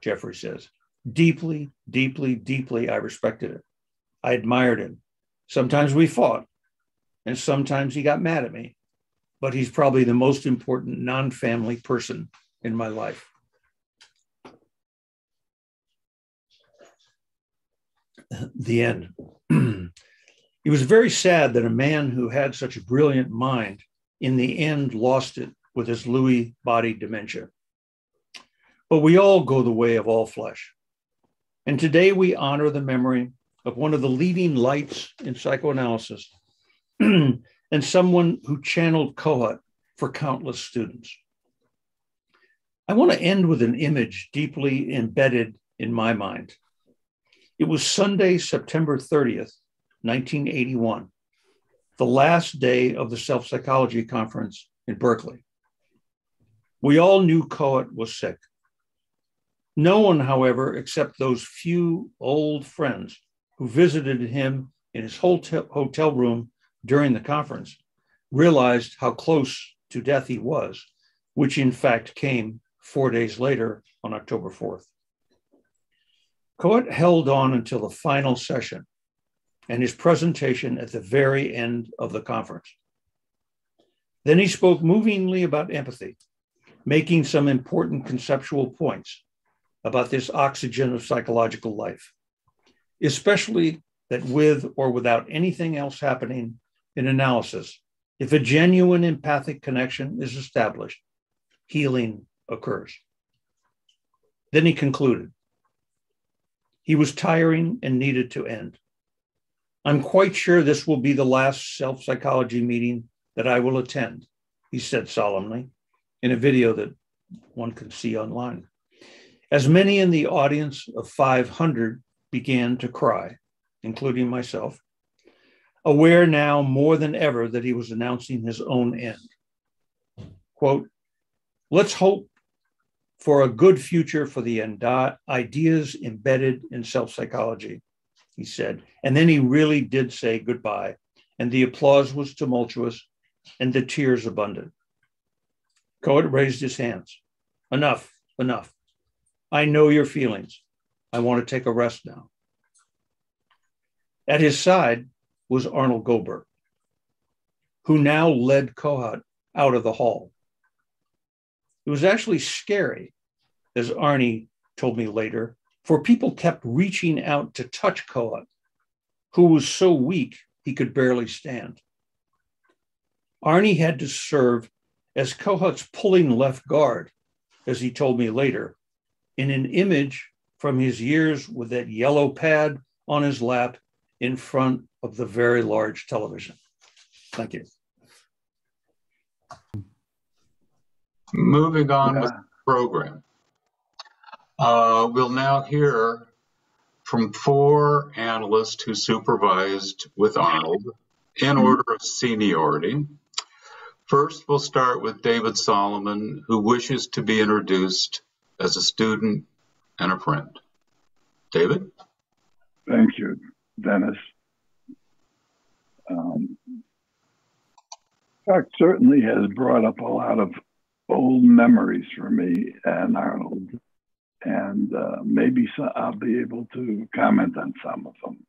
Jeffrey says. Deeply, deeply, deeply, I respected him. I admired him. Sometimes we fought, and sometimes he got mad at me, but he's probably the most important non-family person in my life. The end. It was very sad that a man who had such a brilliant mind in the end lost it with his Lewy body dementia. But we all go the way of all flesh. And today we honor the memory of one of the leading lights in psychoanalysis and someone who channeled Kohut for countless students. I want to end with an image deeply embedded in my mind. It was Sunday, September 30th, 1981, the last day of the Self-Psychology Conference in Berkeley. We all knew Kohut was sick. No one, however, except those few old friends who visited him in his hotel room during the conference, realized how close to death he was, which in fact came 4 days later on October 4th. Kohut held on until the final session and his presentation at the very end of the conference. Then he spoke movingly about empathy, making some important conceptual points about this oxygen of psychological life, especially that with or without anything else happening in analysis, if a genuine empathic connection is established, healing occurs. Then he concluded, He was tiring and needed to end. I'm quite sure this will be the last self-psychology meeting that I will attend, he said solemnly in a video that one can see online. As many in the audience of 500 began to cry, including myself, aware now more than ever that he was announcing his own end. Quote, let's hope for a good future for the ideas embedded in self-psychology, he said. And then he really did say goodbye, and the applause was tumultuous and the tears abundant. Kohut raised his hands. Enough, enough. I know your feelings. I want to take a rest now. At his side was Arnold Goldberg, who now led Kohut out of the hall. It was actually scary, as Arnie told me later, for people kept reaching out to touch Kohut, who was so weak he could barely stand. Arnie had to serve as Kohut's pulling left guard, as he told me later, in an image from his years with that yellow pad on his lap in front of the very large television. Thank you. Moving on with the program. We'll now hear from 4 analysts who supervised with Arnold in order of seniority. First, we'll start with David Solomon, who wishes to be introduced as a student and a friend. David? Thank you, Dennis. Chuck certainly has brought up a lot of old memories for me and Arnold, and maybe I'll be able to comment on some of them.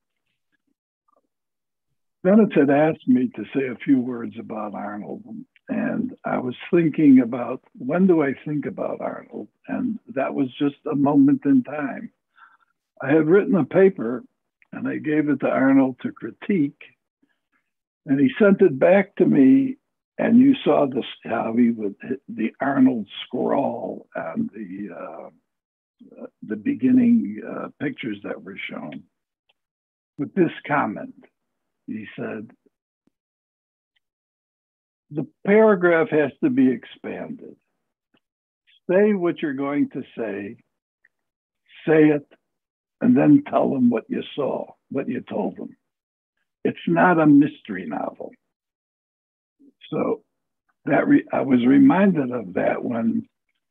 Dennis had asked me to say a few words about Arnold, and I was thinking about, when do I think about Arnold? And that was just a moment in time. I had written a paper and I gave it to Arnold to critique, and he sent it back to me, and you saw this, how he would hit the Arnold scrawl on the beginning pictures that were shown. With this comment, he said, the paragraph has to be expanded. Say what you're going to say it, and then tell them what you saw, what you told them. It's not a mystery novel. So that I was reminded of that when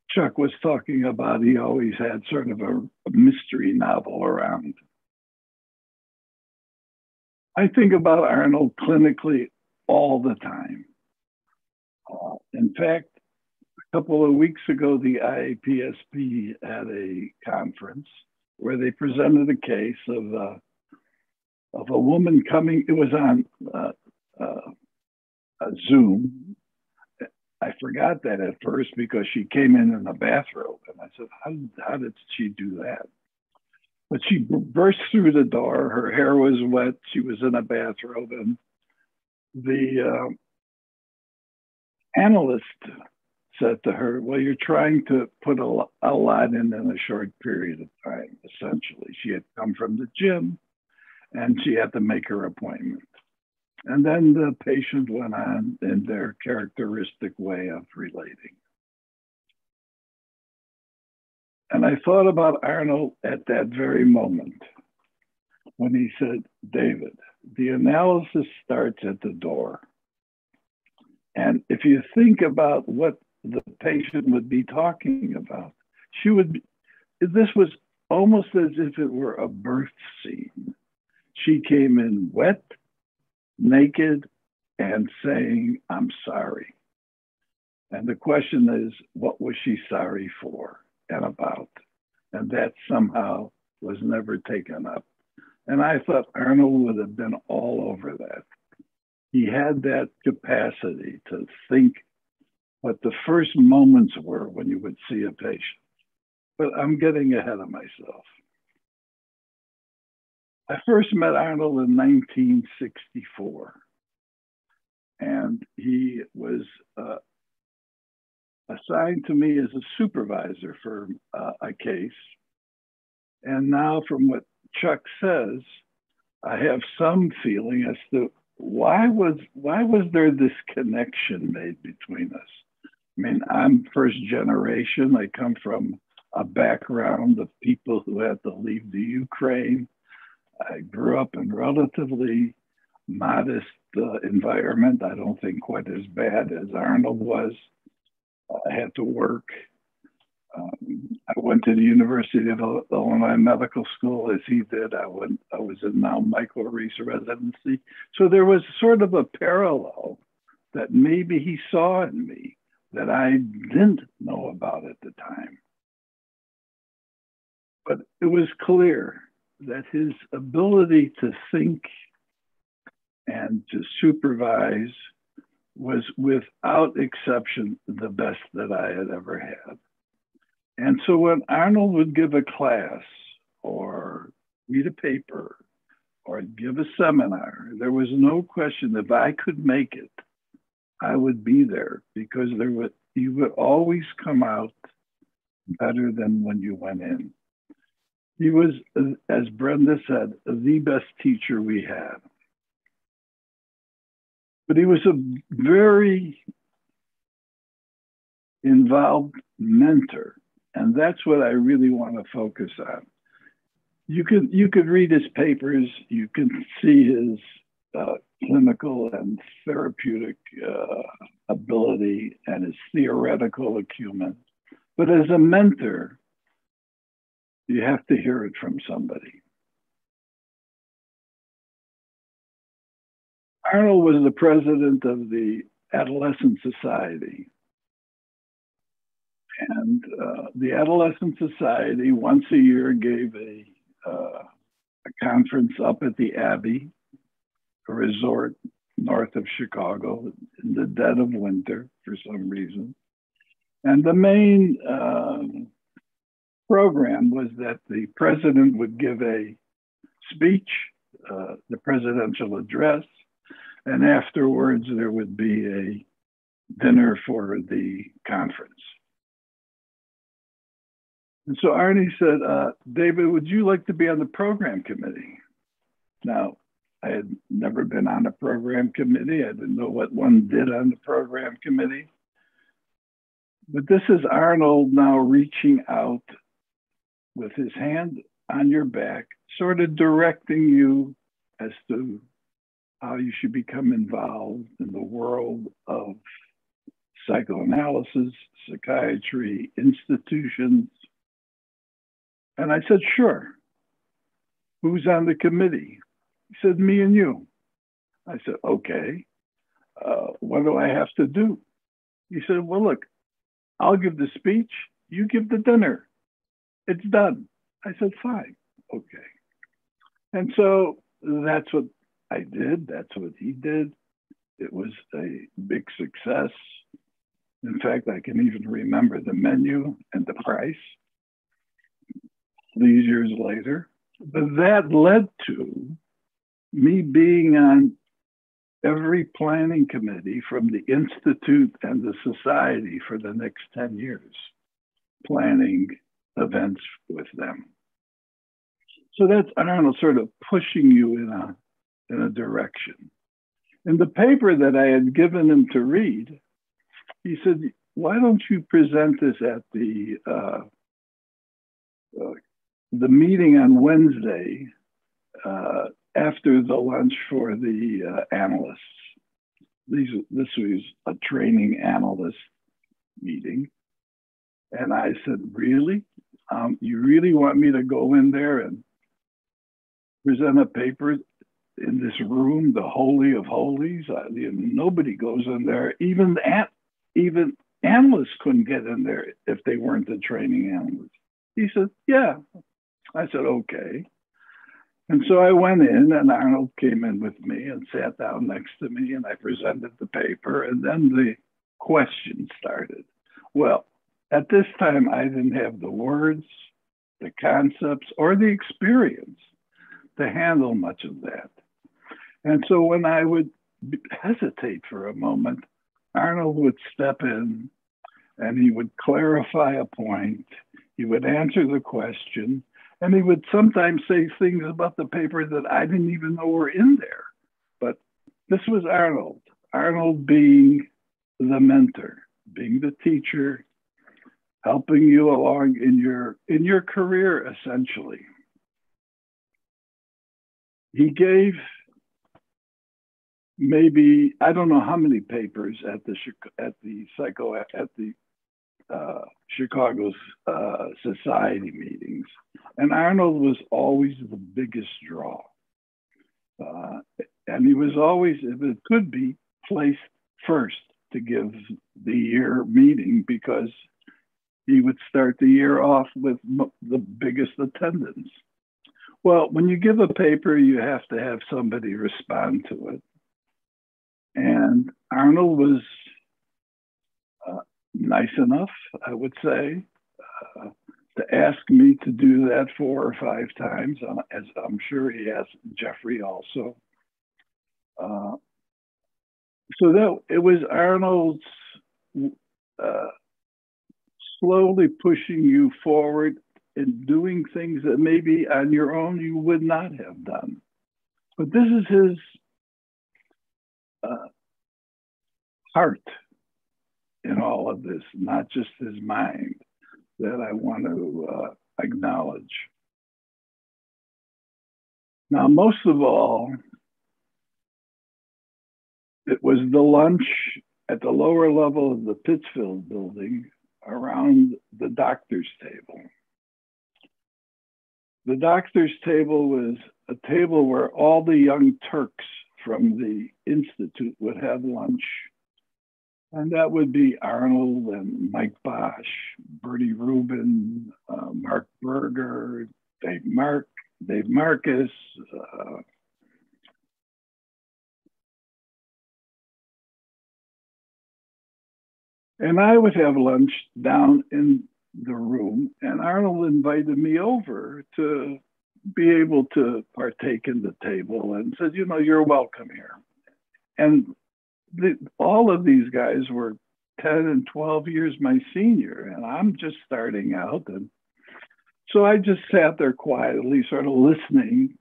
Chuck was talking about he always had sort of a mystery novel around. I think about Arnold clinically all the time. In fact, a couple of weeks ago, the IAPSP had a conference where they presented a case of a woman coming. It was on a Zoom. I forgot that at first because she came in a bathrobe, and I said, "How did she do that?" But she burst through the door. Her hair was wet. She was in a bathrobe, and the analyst said to her, "Well, you're trying to put a lot in a short period of time." Essentially, she had come from the gym, and she had to make her appointment. And then the patient went on in their characteristic way of relating. And I thought about Arnold at that very moment when he said, "David, the analysis starts at the door. And if you think about what the patient would be talking about, this was almost as if it were a birth scene. She came in wet, naked, and saying, 'I'm sorry.' And the question is, what was she sorry for and about?" And that somehow was never taken up. And I thought Arnold would have been all over that. He had that capacity to think what the first moments were when you would see a patient. But I'm getting ahead of myself. I first met Arnold in 1964, and he was assigned to me as a supervisor for a case. And now, from what Chuck says, I have some feeling as to why was there this connection made between us? I mean, I'm first generation. I come from a background of people who had to leave the Ukraine. I grew up in relatively modest environment. I don't think quite as bad as Arnold was. I had to work. I went to the University of Illinois Medical School as he did. I was in now Michael Reese residency. So there was sort of a parallel that maybe he saw in me that I didn't know about at the time. But it was clear that his ability to think and to supervise was without exception the best that I had ever had. And so when Arnold would give a class or read a paper or give a seminar, there was no question if I could make it, I would be there because you would always come out better than when you went in. He was, as Brenda said, the best teacher we had. But he was a very involved mentor. And that's what I really want to focus on. You could read his papers, you can see his clinical and therapeutic ability and his theoretical acumen. But as a mentor, you have to hear it from somebody. Arnold was the president of the Adolescent Society. And the Adolescent Society once a year gave a conference up at the Abbey, a resort north of Chicago in the dead of winter for some reason. And the main program was that the president would give a speech, the presidential address, and afterwards there would be a dinner for the conference. And so Arnie said, David, would you like to be on the program committee? Now, I had never been on a program committee. I didn't know what one did on the program committee. But this is Arnold now reaching out with his hand on your back, sort of directing you as to how you should become involved in the world of psychoanalysis, psychiatry, institutions. And I said, sure. Who's on the committee? He said, me and you. I said, okay. What do I have to do? He said, well, look, I'll give the speech. You give the dinner. It's done. I said, fine. Okay. And so that's what I did. That's what he did. It was a big success. In fact, I can even remember the menu and the price these years later. But that led to me being on every planning committee from the Institute and the Society for the next 10 years, planning events with them. So that's Arnold sort of pushing you in a direction. In the paper that I had given him to read, he said, why don't you present this at the meeting on Wednesday after the lunch for the analysts. This was a training analyst meeting. And I said, really? You really want me to go in there and present a paper in this room, the Holy of Holies? Nobody goes in there. Even analysts couldn't get in there if they weren't the training analysts. He said, yeah. I said, okay. And so I went in and Arnold came in with me and sat down next to me and I presented the paper and then the questions started. Well, at this time, I didn't have the words, the concepts, or the experience to handle much of that. And so when I would hesitate for a moment, Arnold would step in and he would clarify a point. He would answer the question. And he would sometimes say things about the paper that I didn't even know were in there. But this was Arnold. Arnold being the mentor, being the teacher, helping you along in your career, essentially. He gave maybe, I don't know how many papers at the Chicago's society meetings. And Arnold was always the biggest draw. And he was always, if it could be, placed first to give the year meeting because he would start the year off with the biggest attendance. Well, when you give a paper, you have to have somebody respond to it. And Arnold was nice enough, I would say, to ask me to do that 4 or 5 times, as I'm sure he asked Jeffrey also. So that it was Arnold's slowly pushing you forward and doing things that maybe on your own you would not have done. But this is his heart in all of this, not just his mind, that I want to acknowledge. Now, most of all, it was the lunch at the lower level of the Pittsfield building around the doctor's table. The doctor's table was a table where all the young Turks from the Institute would have lunch. And that would be Arnold and Mike Bosch, Bertie Rubin, Mark Berger, Dave Marcus. And I would have lunch down in the room, and Arnold invited me over to be able to partake in the table and said, you know, you're welcome here. And all of these guys were 10 and 12 years my senior, and I'm just starting out. And so I just sat there quietly, sort of listening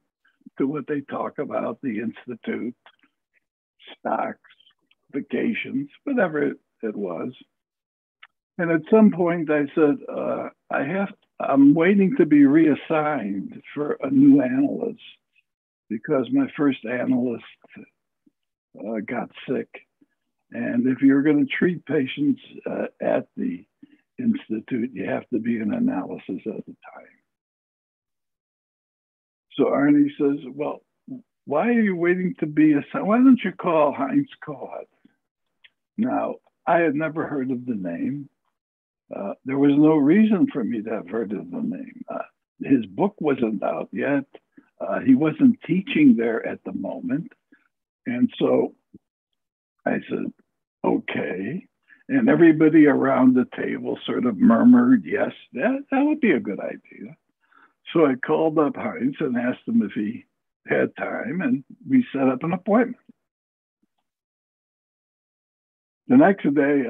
to what they talk about, the Institute, stocks, vacations, whatever it was. And at some point I said, I'm waiting to be reassigned for a new analyst because my first analyst got sick. And if you're going to treat patients at the Institute, you have to be in analysis at the time. So Arnie says, well, why are you waiting to be assigned? Why don't you call Heinz Kohut? Now, I had never heard of the name. There was no reason for me to have heard of the name. His book wasn't out yet. He wasn't teaching there at the moment. And so I said, okay. And everybody around the table sort of murmured, yes, that would be a good idea. So I called up Heinz and asked him if he had time, and we set up an appointment. The next day,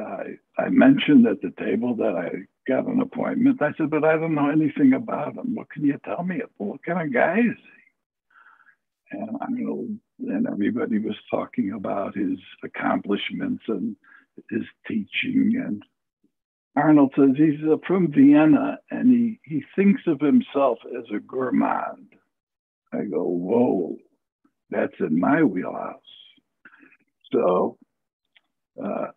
I mentioned at the table that I got an appointment. I said, but I don't know anything about him. What can you tell me? What kind of guy is he? And I know, and everybody was talking about his accomplishments and his teaching. And Arnold says he's from Vienna, and he thinks of himself as a gourmand. I go, whoa, that's in my wheelhouse. So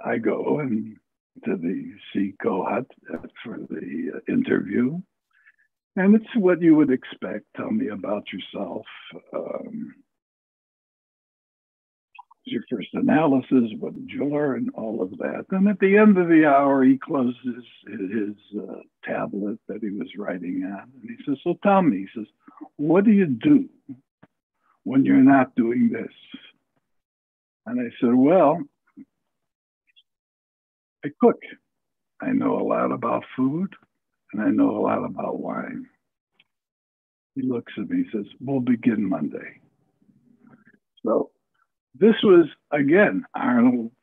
I go and to the see Kohut for the interview, and it's what you would expect. Tell me about yourself. Your first analysis, what did you learn, all of that. And at the end of the hour, he closes his tablet that he was writing on, and he says, so tell me, he says, what do you do when you're not doing this? And I said, well, I cook. I know a lot about food, and I know a lot about wine. He looks at me and says, we'll begin Monday. So this was, again, Arnold's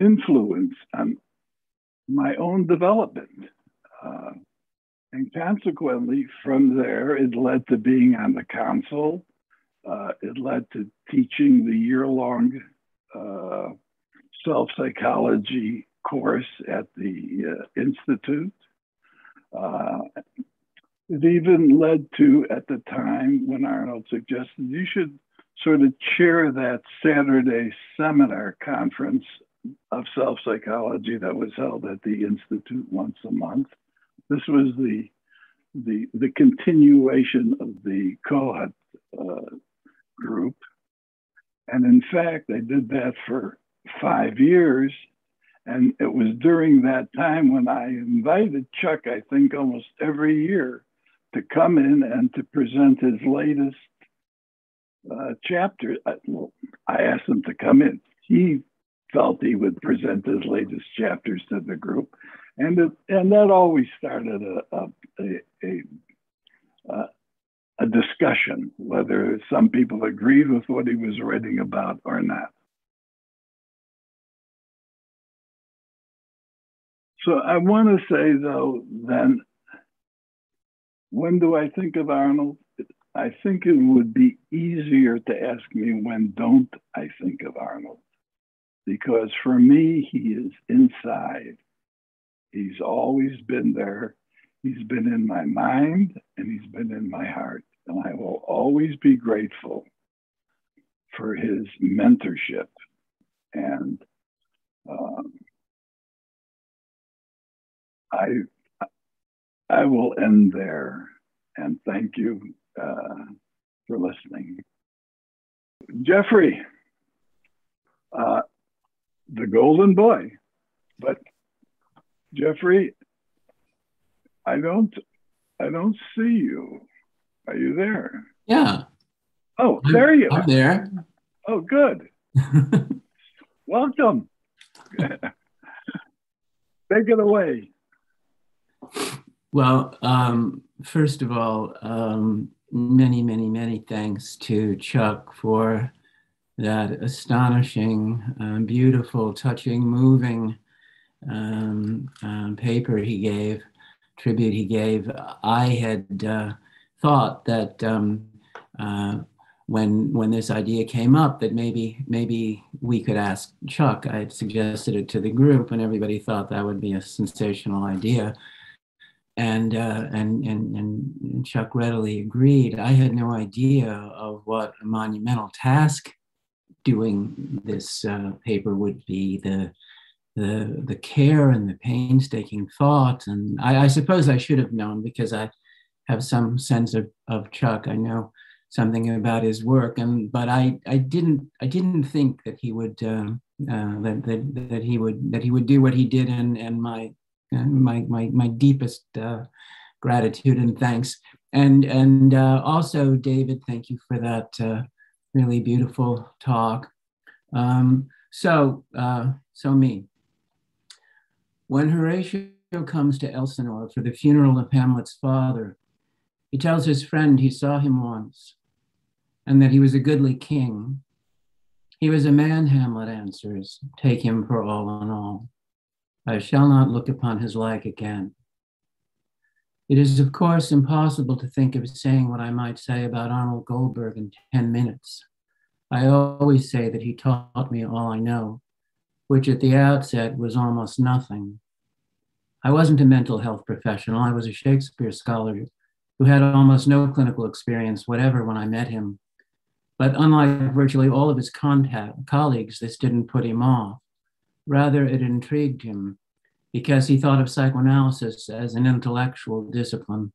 influence on my own development. And consequently, from there, it led to being on the council. It led to teaching the year-long self-psychology course at the Institute. It even led to, at the time when Arnold suggested you should sort of chair that Saturday seminar conference of self-psychology that was held at the Institute once a month. This was the continuation of the Kohut group. And in fact, I did that for 5 years. And it was during that time when I invited Chuck, I think almost every year, to come in and to present his latest chapter. I asked him to come in. He felt he would present his latest chapters to the group. And that always started a discussion, whether some people agreed with what he was writing about or not. So I want to say, though, then, when do I think of Arnold? I think it would be easier to ask me, when don't I think of Arnold? Because for me, he is inside. He's always been there. He's been in my mind and he's been in my heart. And I will always be grateful for his mentorship. And I will end there, and thank you for listening. Jeffrey, the golden boy, but Jeffrey, I don't see you. Are you there? Yeah. Oh, there you are. I'm there. Oh, good. Welcome. Take it away. Well, first of all, many, many, many thanks to Chuck for that astonishing, beautiful, touching, moving paper he gave, tribute he gave. I had thought that when this idea came up, that maybe we could ask Chuck. I had suggested it to the group, and everybody thought that would be a sensational idea. And Chuck readily agreed. I had no idea of what a monumental task doing this paper would be, the care and the painstaking thought. And I suppose I should have known, because I have some sense of Chuck. I know something about his work, but I didn't think that he would that he would do what he did, and my deepest gratitude and thanks. And also, David, thank you for that really beautiful talk. So me. When Horatio comes to Elsinore for the funeral of Hamlet's father, he tells his friend he saw him once, and that he was a goodly king. He was a man, Hamlet answers, take him for all in all. I shall not look upon his like again. It is, of course, impossible to think of saying what I might say about Arnold Goldberg in 10 minutes. I always say that he taught me all I know, which at the outset was almost nothing. I wasn't a mental health professional. I was a Shakespeare scholar who had almost no clinical experience whatever when I met him. But unlike virtually all of his colleagues, this didn't put him off. Rather, it intrigued him, because he thought of psychoanalysis as an intellectual discipline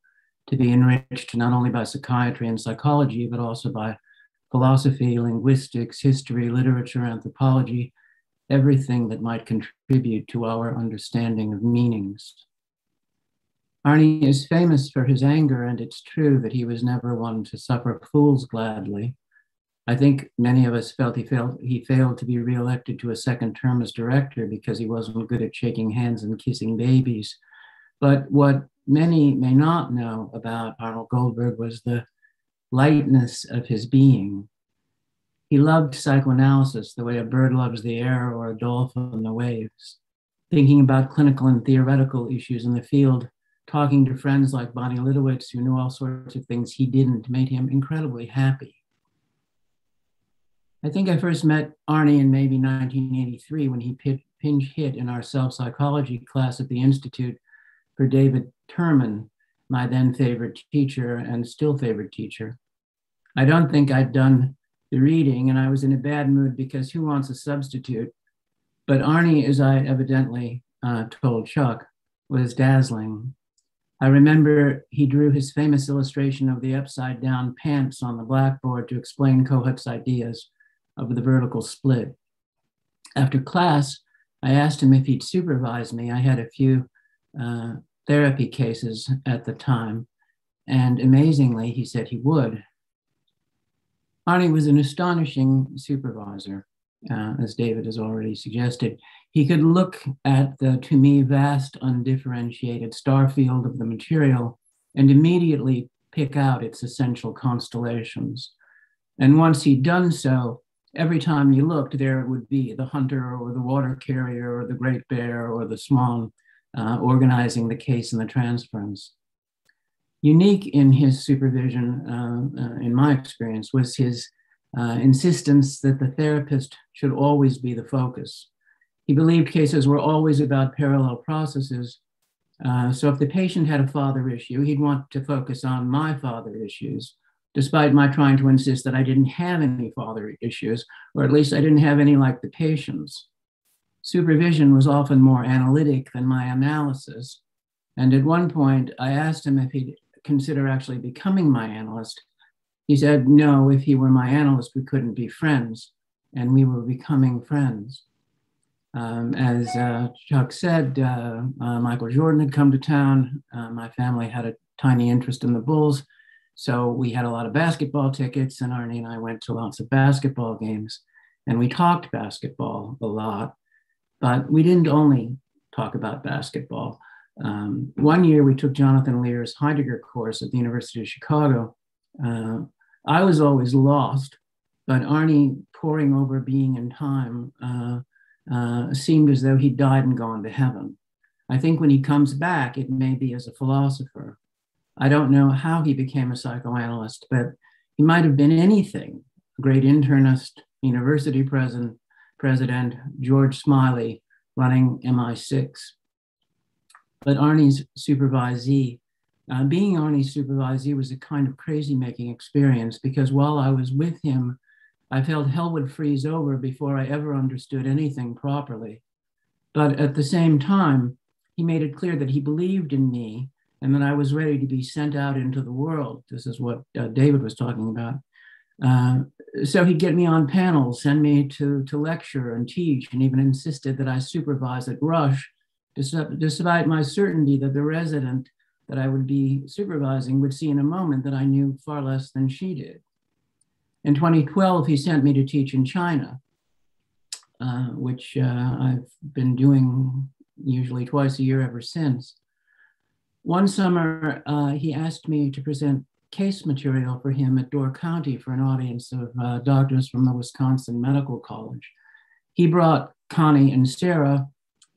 to be enriched not only by psychiatry and psychology, but also by philosophy, linguistics, history, literature, anthropology, everything that might contribute to our understanding of meanings. Arnie is famous for his anger, and it's true that he was never one to suffer fools gladly. I think many of us felt he failed to be reelected to a second term as director because he wasn't good at shaking hands and kissing babies. But what many may not know about Arnold Goldberg was the lightness of his being. He loved psychoanalysis the way a bird loves the air or a dolphin the waves. Thinking about clinical and theoretical issues in the field talking to friends like Bonnie Lidowitz, who knew all sorts of things he didn't, made him incredibly happy. I think I first met Arnie in maybe 1983 when he pinch hit in our self-psychology class at the Institute for David Terman, my then favorite teacher and still favorite teacher. I don't think I'd done the reading, and I was in a bad mood because who wants a substitute? But Arnie, as I evidently told Chuck, was dazzling. I remember he drew his famous illustration of the upside down pants on the blackboard to explain Kohut's ideas of the vertical split. After class, I asked him if he'd supervise me. I had a few therapy cases at the time, and amazingly, he said he would. Arnie was an astonishing supervisor, as David has already suggested. He could look at the, to me, vast, undifferentiated star field of the material and immediately pick out its essential constellations. And once he'd done so, every time you looked, there it would be the hunter or the water carrier or the great bear or the swan organizing the case and the transference. Unique in his supervision, in my experience, was his insistence that the therapist should always be the focus. He believed cases were always about parallel processes. So if the patient had a father issue, he'd want to focus on my father issues, despite my trying to insist that I didn't have any father issues, or at least I didn't have any like the patient's. Supervision was often more analytic than my analysis. And at one point, I asked him if he'd consider actually becoming my analyst. He said, no, if he were my analyst, we couldn't be friends. And we were becoming friends. As Chuck said, Michael Jordan had come to town. My family had a tiny interest in the Bulls. So we had a lot of basketball tickets, and Arnie and I went to lots of basketball games. And we talked basketball a lot, but we didn't only talk about basketball. One year we took Jonathan Lear's Heidegger course at the University of Chicago. I was always lost, but Arnie, poring over Being and Time, seemed as though he'd died and gone to heaven. I think when he comes back, it may be as a philosopher. I don't know how he became a psychoanalyst, but he might have been anything. A great internist, university president, George Smiley, running MI6. But Arnie's supervisee, being Arnie's supervisee was a kind of crazy-making experience because while I was with him, I felt hell would freeze over before I ever understood anything properly. But at the same time, he made it clear that he believed in me and that I was ready to be sent out into the world. This is what David was talking about. So he'd get me on panels, send me to lecture and teach, and even insisted that I supervise at Rush, despite my certainty that the resident that I would be supervising would see in a moment that I knew far less than she did. In 2012, he sent me to teach in China, which I've been doing usually twice a year ever since. One summer, he asked me to present case material for him at Door County for an audience of doctors from the Wisconsin Medical College. He brought Connie and Sarah,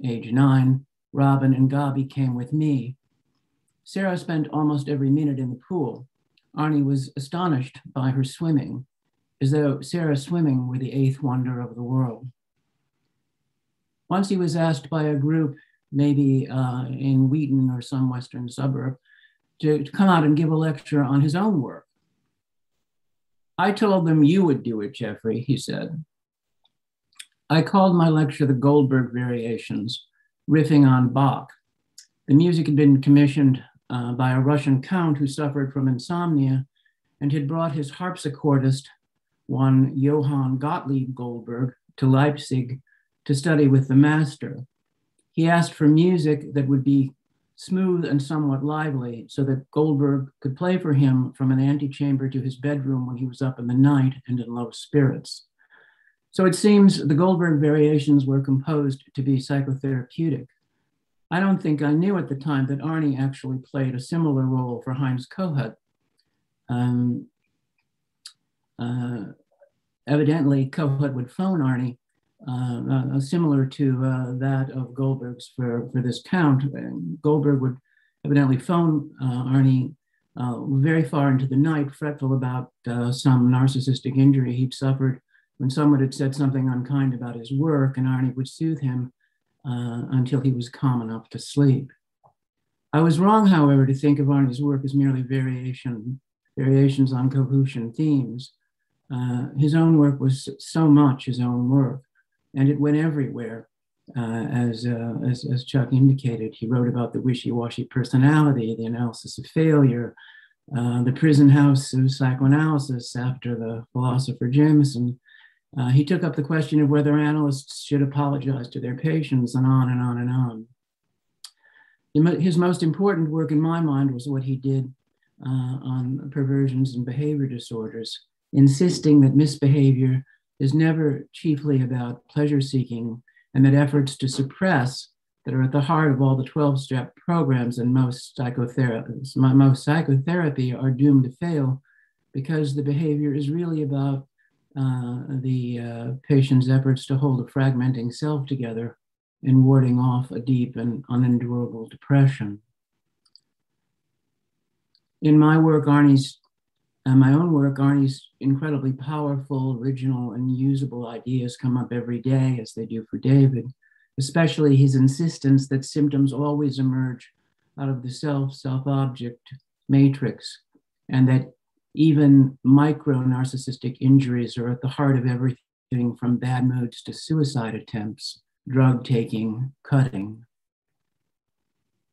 age 9, Robin and Gabi came with me. Sarah spent almost every minute in the pool. Arnie was astonished by her swimming, as though Sarah's swimming were the 8th wonder of the world. Once he was asked by a group, maybe in Wheaton or some western suburb, to come out and give a lecture on his own work. I told them you would do it, Jeffrey, he said. I called my lecture the Goldberg Variations, riffing on Bach. The music had been commissioned by a Russian count who suffered from insomnia and had brought his harpsichordist, one Johann Gottlieb Goldberg, to Leipzig to study with the master. He asked for music that would be smooth and somewhat lively so that Goldberg could play for him from an antechamber to his bedroom when he was up in the night and in low spirits. So it seems the Goldberg Variations were composed to be psychotherapeutic. I don't think I knew at the time that Arnie actually played a similar role for Heinz Kohut. Evidently, Kohut would phone Arnie, similar to that of Goldberg's for this count. Goldberg would evidently phoned Arnie very far into the night, fretful about some narcissistic injury he'd suffered when someone had said something unkind about his work, and Arnie would soothe him until he was calm enough to sleep. I was wrong, however, to think of Arnie's work as merely variations on Kohutian themes. His own work was so much his own work, and it went everywhere. As Chuck indicated, he wrote about the wishy-washy personality, the analysis of failure, the prison house of psychoanalysis after the philosopher Jameson. He took up the question of whether analysts should apologize to their patients, and on and on and on. His most important work in my mind was what he did on perversions and behavior disorders, insisting that misbehavior is never chiefly about pleasure-seeking, and that efforts to suppress that are at the heart of all the 12-step programs and most psychotherapy are doomed to fail because the behavior is really about the patient's efforts to hold a fragmenting self together and warding off a deep and unendurable depression. In my work, Arnie's incredibly powerful, original, and usable ideas come up every day, as they do for David, especially his insistence that symptoms always emerge out of the self-object matrix, and that even micro-narcissistic injuries are at the heart of everything from bad moods to suicide attempts, drug taking, cutting.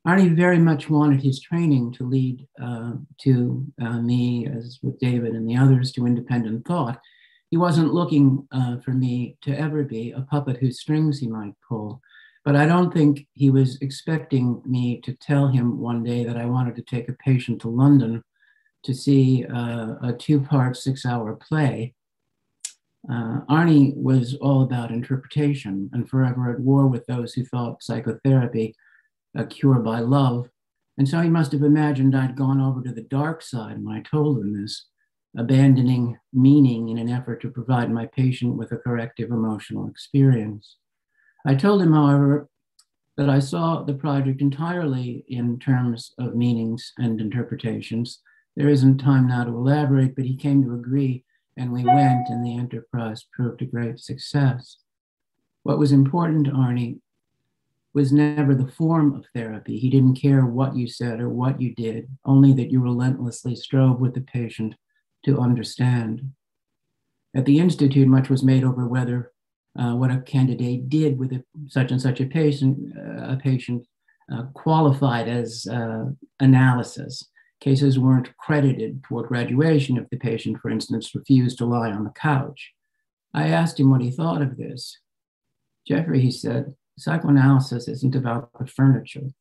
Arnie very much wanted his training to lead me, as with David and the others, to independent thought. He wasn't looking for me to ever be a puppet whose strings he might pull, but I don't think he was expecting me to tell him one day that I wanted to take a patient to London to see a 2-part 6-hour play. Arnie was all about interpretation and forever at war with those who thought psychotherapy a cure by love. And so he must have imagined I'd gone over to the dark side when I told him this, abandoning meaning in an effort to provide my patient with a corrective emotional experience. I told him, however, that I saw the project entirely in terms of meanings and interpretations. There isn't time now to elaborate, but he came to agree, and we went, and the enterprise proved a great success. What was important to Arnie was never the form of therapy. He didn't care what you said or what you did, only that you relentlessly strove with the patient to understand. At the Institute, much was made over whether what a candidate did with such and such a patient qualified as analysis. Cases weren't credited toward graduation if the patient, for instance, refused to lie on the couch. I asked him what he thought of this. Jeffrey, he said, psychoanalysis isn't about the furniture.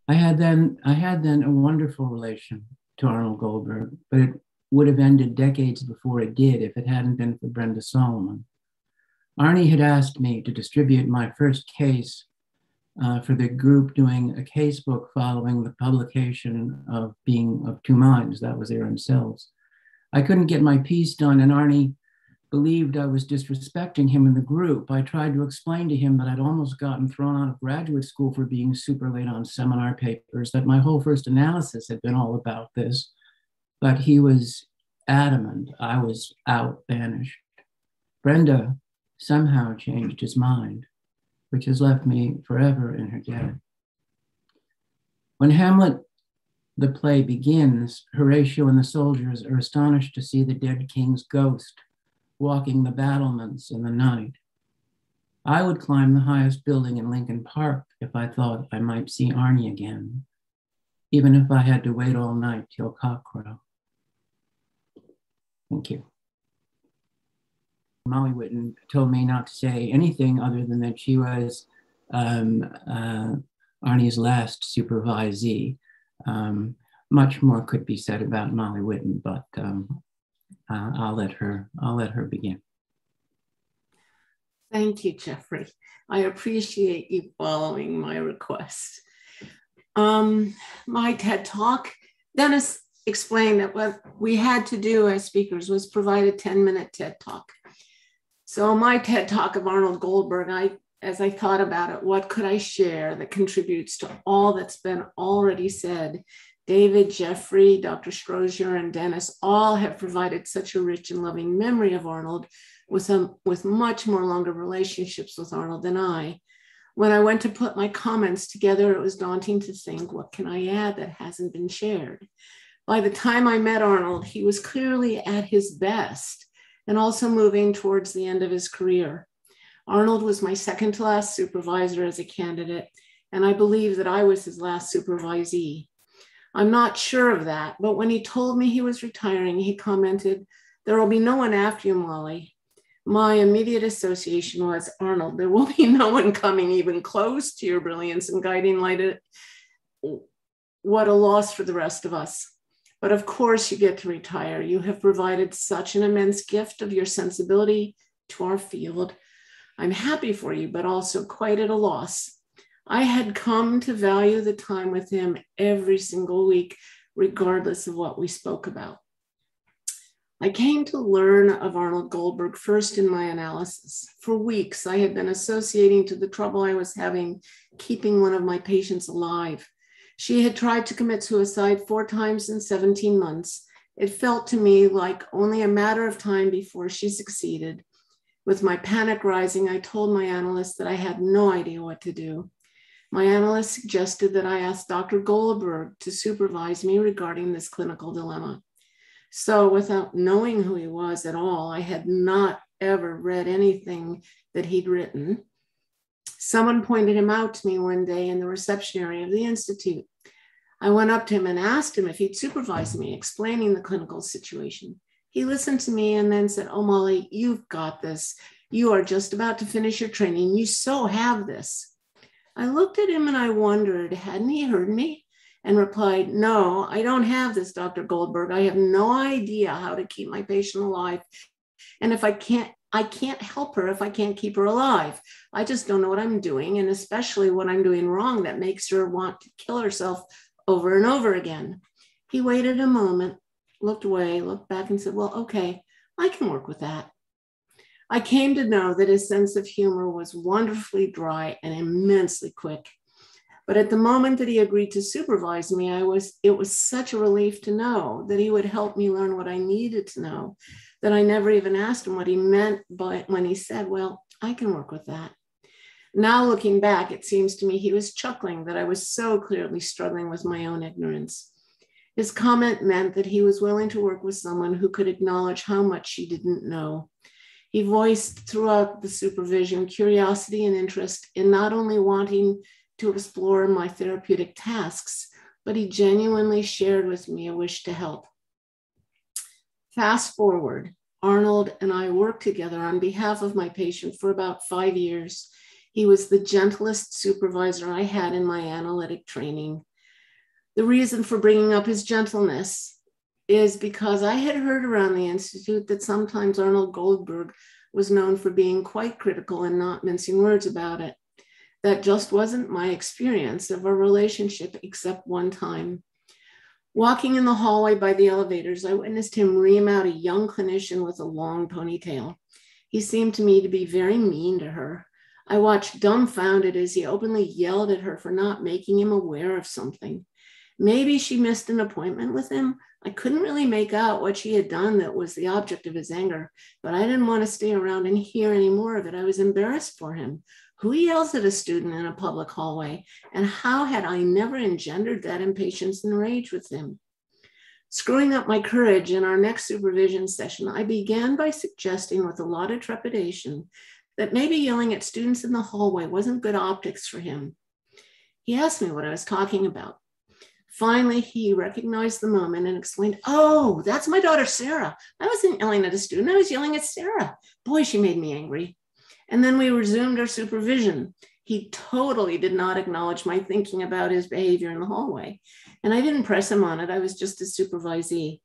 I had then a wonderful relation to Arnold Goldberg, but it would have ended decades before it did if it hadn't been for Brenda Solomon. Arnie had asked me to distribute my first case for the group doing a casebook following the publication of Being of Two Minds. That was Aaron Sells. I couldn't get my piece done, and Arnie believed I was disrespecting him in the group. I tried to explain to him that I'd almost gotten thrown out of graduate school for being super late on seminar papers, that my whole first analysis had been all about this, but he was adamant I was out, banished. Brenda somehow changed his mind, which has left me forever in her debt. When Hamlet, the play, begins, Horatio and the soldiers are astonished to see the dead king's ghost walking the battlements in the night. I would climb the highest building in Lincoln Park if I thought I might see Arnie again, even if I had to wait all night till cockcrow. Thank you. Molly Witten told me not to say anything other than that she was Arnie's last supervisee. Much more could be said about Molly Witten, but I'll let her begin. Thank you, Jeffrey. I appreciate you following my request. My TED Talk, Dennis explained that what we had to do as speakers was provide a 10-minute TED Talk. So my TED Talk of Arnold Goldberg, I as I thought about it, what could I share that contributes to all that's been already said? David, Jeffrey, Dr. Strozier, and Dennis all have provided such a rich and loving memory of Arnold with much more longer relationships with Arnold than I. When I went to put my comments together, it was daunting to think, what can I add that hasn't been shared? By the time I met Arnold, he was clearly at his best and also moving towards the end of his career. Arnold was my second to last supervisor as a candidate, and I believe that I was his last supervisee. I'm not sure of that, but when he told me he was retiring, he commented, "There will be no one after you, Molly." My immediate association was, Arnold, there will be no one coming even close to your brilliance and guiding light. What a loss for the rest of us. But of course you get to retire. You have provided such an immense gift of your sensibility to our field. I'm happy for you, but also quite at a loss. I had come to value the time with him every single week, regardless of what we spoke about. I came to learn of Arnold Goldberg first in my analysis. For weeks, I had been associating to the trouble I was having keeping one of my patients alive. She had tried to commit suicide 4 times in 17 months. It felt to me like only a matter of time before she succeeded. With my panic rising, I told my analyst that I had no idea what to do. My analyst suggested that I ask Dr. Goldberg to supervise me regarding this clinical dilemma. So without knowing who he was at all, I had not ever read anything that he'd written. Someone pointed him out to me one day in the reception area of the Institute. I went up to him and asked him if he'd supervise me, explaining the clinical situation. He listened to me and then said, "Oh, Molly, you've got this. You are just about to finish your training. You so have this." I looked at him and I wondered, hadn't he heard me? And replied, "No, I don't have this, Dr. Goldberg. I have no idea how to keep my patient alive. And if I can't help her if I can't keep her alive. I just don't know what I'm doing, and especially what I'm doing wrong that makes her want to kill herself over and over again." He waited a moment, looked away, looked back and said, "Well, okay, I can work with that." I came to know that his sense of humor was wonderfully dry and immensely quick. But at the moment that he agreed to supervise me, it was such a relief to know that he would help me learn what I needed to know, that I never even asked him what he meant when he said, "Well, I can work with that." Now looking back, it seems to me he was chuckling that I was so clearly struggling with my own ignorance. His comment meant that he was willing to work with someone who could acknowledge how much she didn't know. He voiced throughout the supervision curiosity and interest in not only wanting to explore my therapeutic tasks, but he genuinely shared with me a wish to help. Fast forward, Arnold and I worked together on behalf of my patient for about 5 years. He was the gentlest supervisor I had in my analytic training. The reason for bringing up his gentleness is because I had heard around the Institute that sometimes Arnold Goldberg was known for being quite critical and not mincing words about it. That just wasn't my experience of our relationship, except one time. Walking in the hallway by the elevators, I witnessed him ream out a young clinician with a long ponytail. He seemed to me to be very mean to her. I watched dumbfounded as he openly yelled at her for not making him aware of something. Maybe she missed an appointment with him. I couldn't really make out what she had done that was the object of his anger, but I didn't want to stay around and hear any more of it. I was embarrassed for him. Who yells at a student in a public hallway? And how had I never engendered that impatience and rage with him? Screwing up my courage in our next supervision session, I began by suggesting with a lot of trepidation that maybe yelling at students in the hallway wasn't good optics for him. He asked me what I was talking about. Finally, he recognized the moment and explained, "Oh, that's my daughter, Sarah. I wasn't yelling at a student, I was yelling at Sarah. Boy, she made me angry." And then we resumed our supervision. He totally did not acknowledge my thinking about his behavior in the hallway. And I didn't press him on it. I was just a supervisee.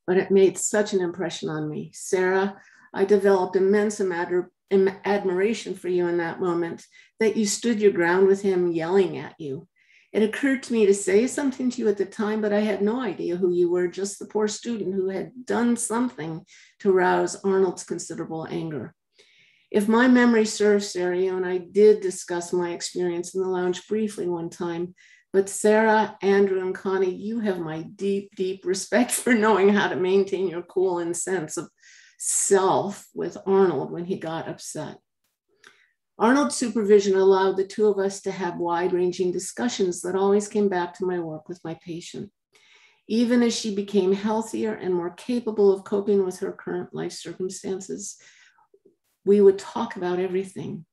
But it made such an impression on me. Sarah, I developed immense admiration for you in that moment, that you stood your ground with him yelling at you. It occurred to me to say something to you at the time, but I had no idea who you were, just the poor student who had done something to rouse Arnold's considerable anger. If my memory serves, Sarah, you and I did discuss my experience in the lounge briefly one time, but Sarah, Andrew, and Connie, you have my deep, deep respect for knowing how to maintain your cool and sense of self with Arnold when he got upset. Arnold's supervision allowed the two of us to have wide-ranging discussions that always came back to my work with my patient. Even as she became healthier and more capable of coping with her current life circumstances, we would talk about everything.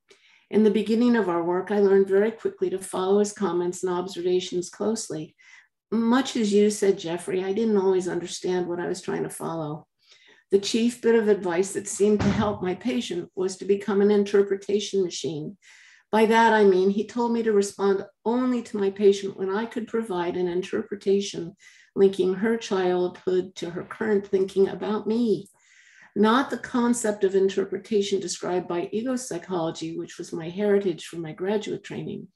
In the beginning of our work, I learned very quickly to follow his comments and observations closely. Much as you said, Jeffrey, I didn't always understand what I was trying to follow. The chief bit of advice that seemed to help my patient was to become an interpretation machine. By that, I mean, he told me to respond only to my patient when I could provide an interpretation linking her childhood to her current thinking about me. Not the concept of interpretation described by ego psychology, which was my heritage from my graduate training,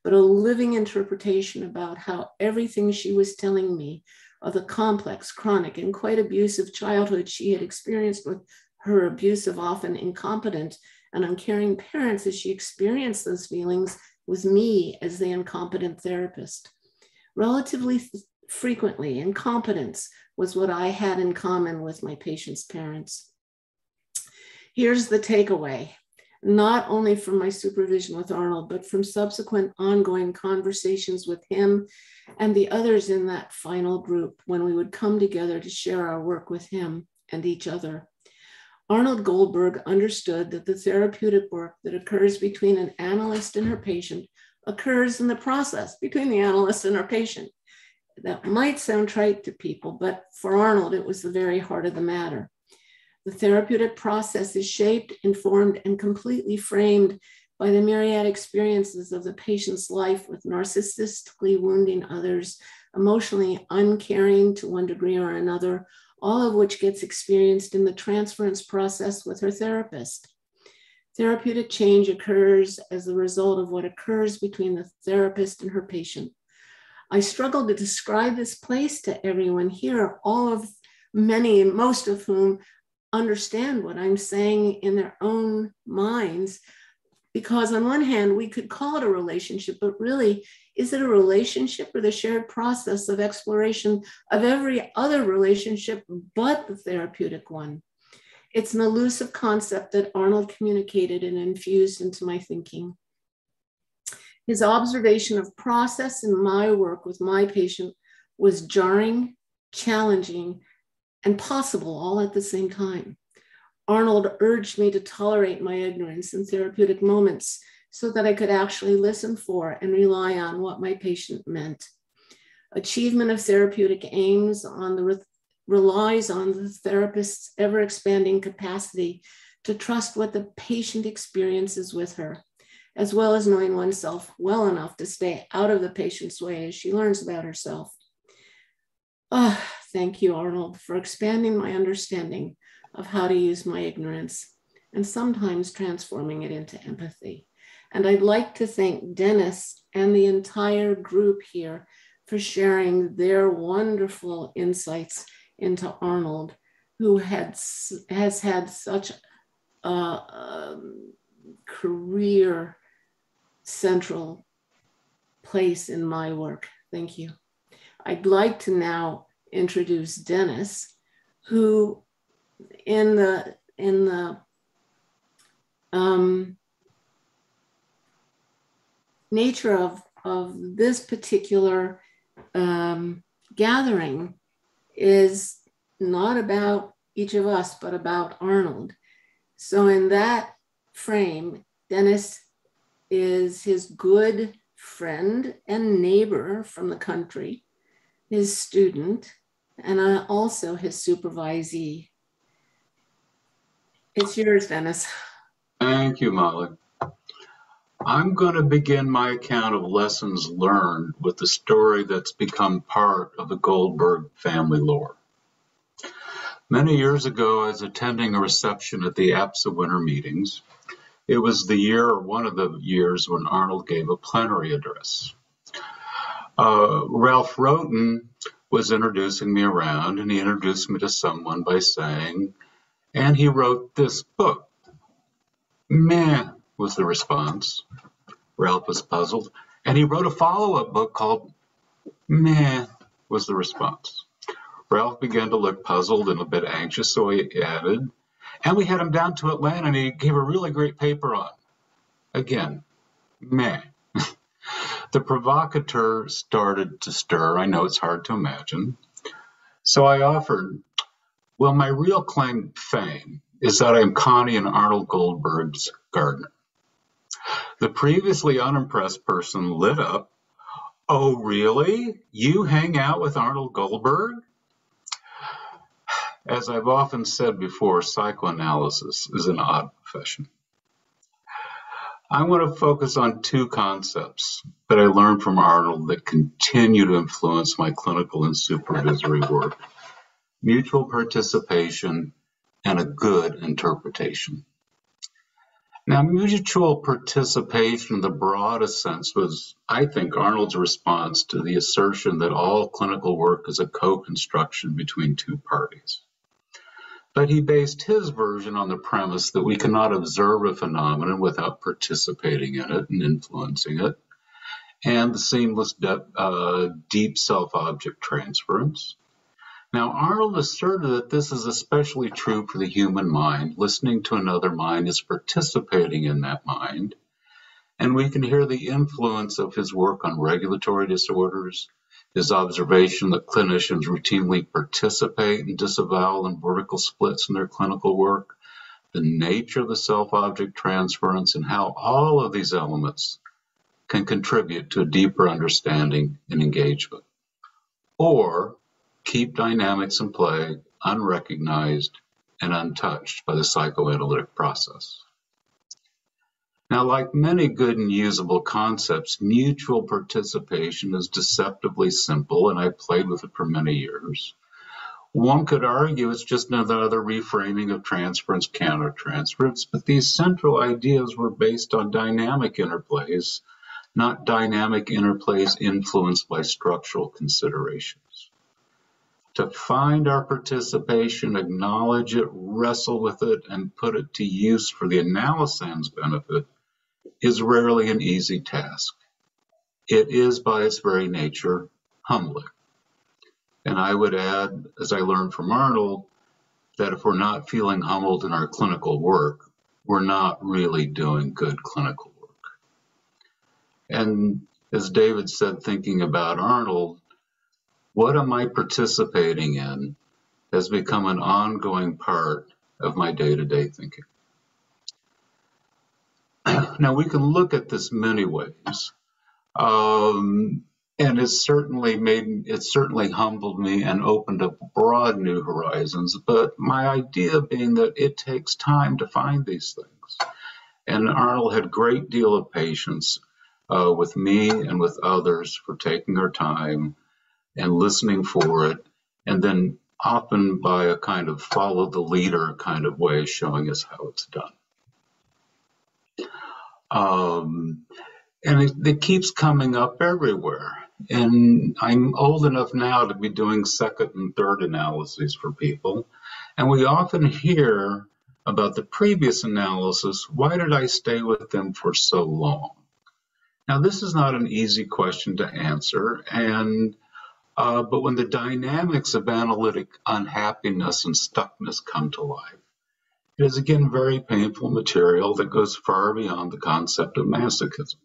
but a living interpretation about how everything she was telling me of the complex, chronic, and quite abusive childhood she had experienced with her abusive, often incompetent and uncaring parents as she experienced those feelings with me as the incompetent therapist. Relatively frequently, incompetence was what I had in common with my patient's parents. Here's the takeaway, not only from my supervision with Arnold, but from subsequent ongoing conversations with him and the others in that final group when we would come together to share our work with him and each other. Arnold Goldberg understood that the therapeutic work that occurs between an analyst and her patient occurs in the process between the analyst and her patient. That might sound trite to people, but for Arnold, it was the very heart of the matter. The therapeutic process is shaped, informed, and completely framed by the myriad experiences of the patient's life with narcissistically wounding others, emotionally uncaring to one degree or another, all of which gets experienced in the transference process with her therapist. Therapeutic change occurs as a result of what occurs between the therapist and her patient. I struggle to describe this place to everyone here, most of whom understand what I'm saying in their own minds, because on one hand, we could call it a relationship, but really, is it a relationship or the shared process of exploration of every other relationship but the therapeutic one? It's an elusive concept that Arnold communicated and infused into my thinking. His observation of process in my work with my patient was jarring, challenging, and possible all at the same time. Arnold urged me to tolerate my ignorance in therapeutic moments so that I could actually listen for and rely on what my patient meant. Achievement of therapeutic aims relies on the therapist's ever-expanding capacity to trust what the patient experiences with her, as well as knowing oneself well enough to stay out of the patient's way as she learns about herself. Thank you, Arnold, for expanding my understanding of how to use my ignorance and sometimes transforming it into empathy. And I'd like to thank Dennis and the entire group here for sharing their wonderful insights into Arnold, who has had such a career central place in my work. Thank you. I'd like to now introduce Dennis, who in the nature of this particular gathering is not about each of us, but about Arnold. So in that frame, Dennis is his good friend and neighbor from the country, his student, and also his supervisee. It's yours, Dennis. Thank you, Molly. I'm going to begin my account of lessons learned with the story that's become part of the Goldberg family lore. Many years ago, I was attending a reception at the APSA winter meetings. It was the year, or one of the years, when Arnold gave a plenary address. Ralph Roten was introducing me around, and he introduced me to someone by saying, and he wrote this book. Meh, was the response. Ralph was puzzled, and he wrote a follow-up book called Meh, was the response. Ralph began to look puzzled and a bit anxious, so he added, and we had him down to Atlanta, and he gave a really great paper on. Again, meh. The provocateur started to stir. I know it's hard to imagine. So I offered, well, my real claim to fame is that I'm Connie and Arnold Goldberg's gardener. The previously unimpressed person lit up. Oh, really? You hang out with Arnold Goldberg? As I've often said before, psychoanalysis is an odd profession. I want to focus on two concepts that I learned from Arnold that continue to influence my clinical and supervisory work: mutual participation and a good interpretation. Now, mutual participation in the broadest sense was, I think, Arnold's response to the assertion that all clinical work is a co-construction between two parties. But he based his version on the premise that we cannot observe a phenomenon without participating in it and influencing it, and the seamless deep self-object transference. Now, Arnold asserted that this is especially true for the human mind. Listening to another mind is participating in that mind, and we can hear the influence of his work on regulatory disorders, his observation that clinicians routinely participate in disavowal and vertical splits in their clinical work, the nature of the self-object transference, and how all of these elements can contribute to a deeper understanding and engagement, or keep dynamics in play unrecognized and untouched by the psychoanalytic process. Now, like many good and usable concepts, mutual participation is deceptively simple, and I played with it for many years. One could argue it's just another reframing of transference, countertransference, but these central ideas were based on dynamic interplays, not dynamic interplays influenced by structural considerations. To find our participation, acknowledge it, wrestle with it, and put it to use for the analysan's benefit is rarely an easy task. It is, by its very nature, humbling. And I would add, as I learned from Arnold, that if we're not feeling humbled in our clinical work, we're not really doing good clinical work. And as David said, thinking about Arnold, what am I participating in has become an ongoing part of my day-to-day thinking. Now, we can look at this many ways, and it's certainly humbled me and opened up broad new horizons, but my idea being that it takes time to find these things. And Arnold had a great deal of patience with me and with others for taking our time and listening for it, and then often by a kind of follow the leader kind of way, showing us how it's done. And it keeps coming up everywhere. And I'm old enough now to be doing second and third analyses for people. And we often hear about the previous analysis. Why did I stay with them for so long? Now, this is not an easy question to answer. But when the dynamics of analytic unhappiness and stuckness come to life, it is again very painful material that goes far beyond the concept of masochism.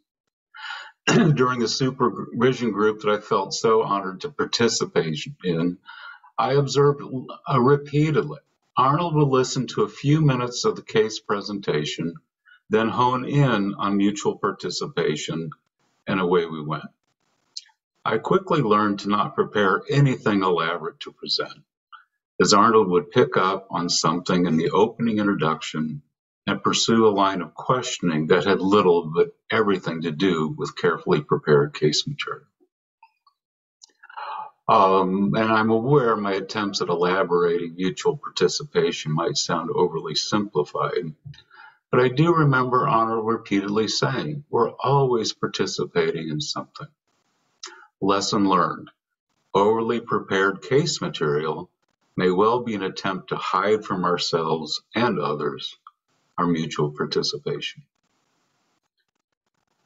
During the supervision group that I felt so honored to participate in, I observed repeatedly, Arnold would listen to a few minutes of the case presentation, then hone in on mutual participation, and away we went. I quickly learned to not prepare anything elaborate to present, as Arnold would pick up on something in the opening introduction and pursue a line of questioning that had little but everything to do with carefully prepared case material. And I'm aware my attempts at elaborating mutual participation might sound overly simplified, but I do remember Arnold repeatedly saying, we're always participating in something. Lesson learned, overly prepared case material may well be an attempt to hide from ourselves and others our mutual participation.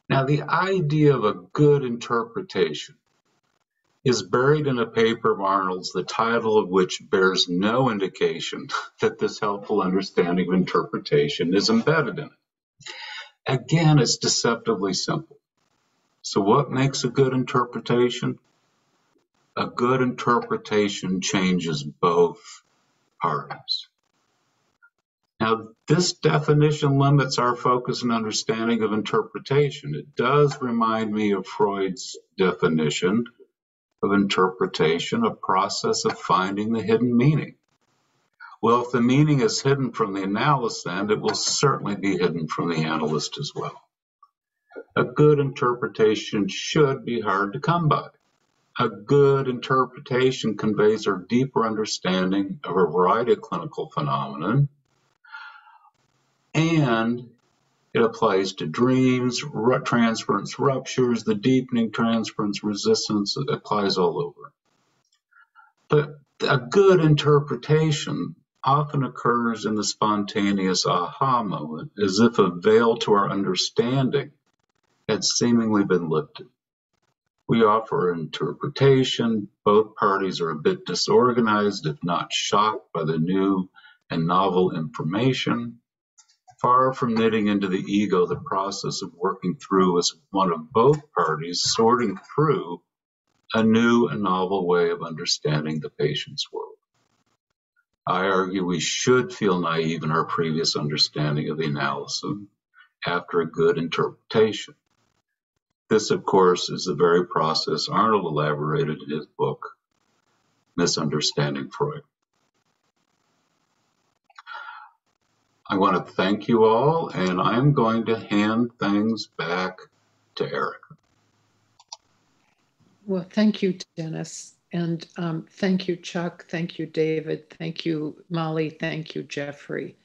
Now, the idea of a good interpretation is buried in a paper of Arnold's, the title of which bears no indication that this helpful understanding of interpretation is embedded in it. Again, it's deceptively simple. So what makes a good interpretation? A good interpretation changes both parties. Now, this definition limits our focus and understanding of interpretation. It does remind me of Freud's definition of interpretation, a process of finding the hidden meaning. Well, if the meaning is hidden from the analysand, it will certainly be hidden from the analyst as well. A good interpretation should be hard to come by. A good interpretation conveys our deeper understanding of a variety of clinical phenomena, and it applies to dreams, transference ruptures, the deepening transference resistance. It applies all over. But a good interpretation often occurs in the spontaneous aha moment, as if a veil to our understanding had seemingly been lifted. We offer interpretation. Both parties are a bit disorganized, if not shocked by the new and novel information. Far from knitting into the ego, the process of working through is one of both parties sorting through a new and novel way of understanding the patient's world. I argue we should feel naive in our previous understanding of the analysis after a good interpretation. This, of course, is the very process Arnold elaborated in his book, Misunderstanding Freud. I want to thank you all, and I'm going to hand things back to Erika. Well, thank you, Dennis. And thank you, Chuck. Thank you, David. Thank you, Molly. Thank you, Jeffrey.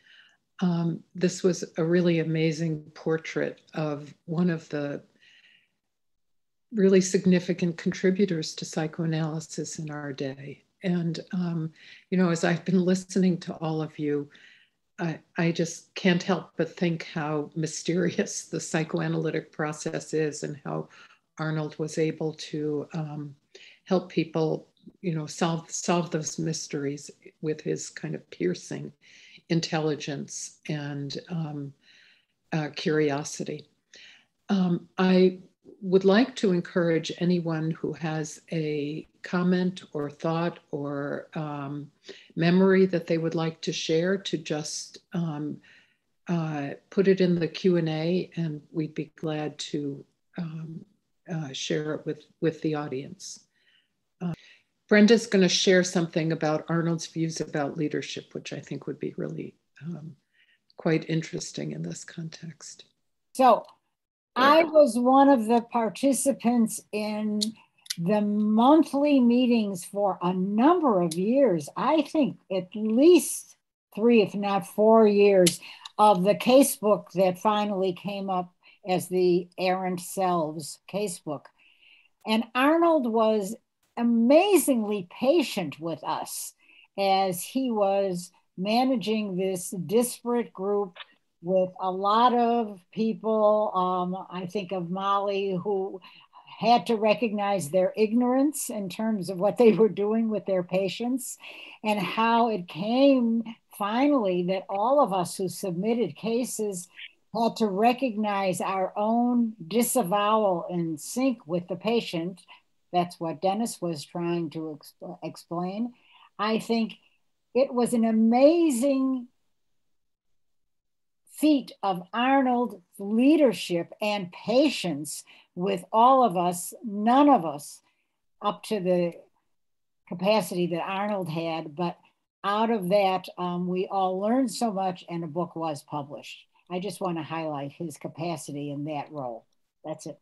This was a really amazing portrait of one of the really significant contributors to psychoanalysis in our day. And, you know, as I've been listening to all of you, I just can't help but think how mysterious the psychoanalytic process is and how Arnold was able to help people, you know, solve those mysteries with his kind of piercing intelligence and curiosity. I would like to encourage anyone who has a comment or thought or memory that they would like to share to just put it in the Q&A, and we'd be glad to share it with the audience. Brenda's going to share something about Arnold's views about leadership, which I think would be really quite interesting in this context. So I was one of the participants in the monthly meetings for a number of years. I think at least 3, if not 4 years, of the casebook that finally came up as the Errant Selves casebook. And Arnold was amazingly patient with us as he was managing this disparate group with a lot of people. I think of Molly, who had to recognize their ignorance in terms of what they were doing with their patients, and how it came finally that all of us who submitted cases had to recognize our own disavowal in sync with the patient. That's what Dennis was trying to explain. I think it was an amazing feat of Arnold's leadership and patience with all of us, none of us up to the capacity that Arnold had, but out of that, we all learned so much and a book was published. I just want to highlight his capacity in that role. That's it.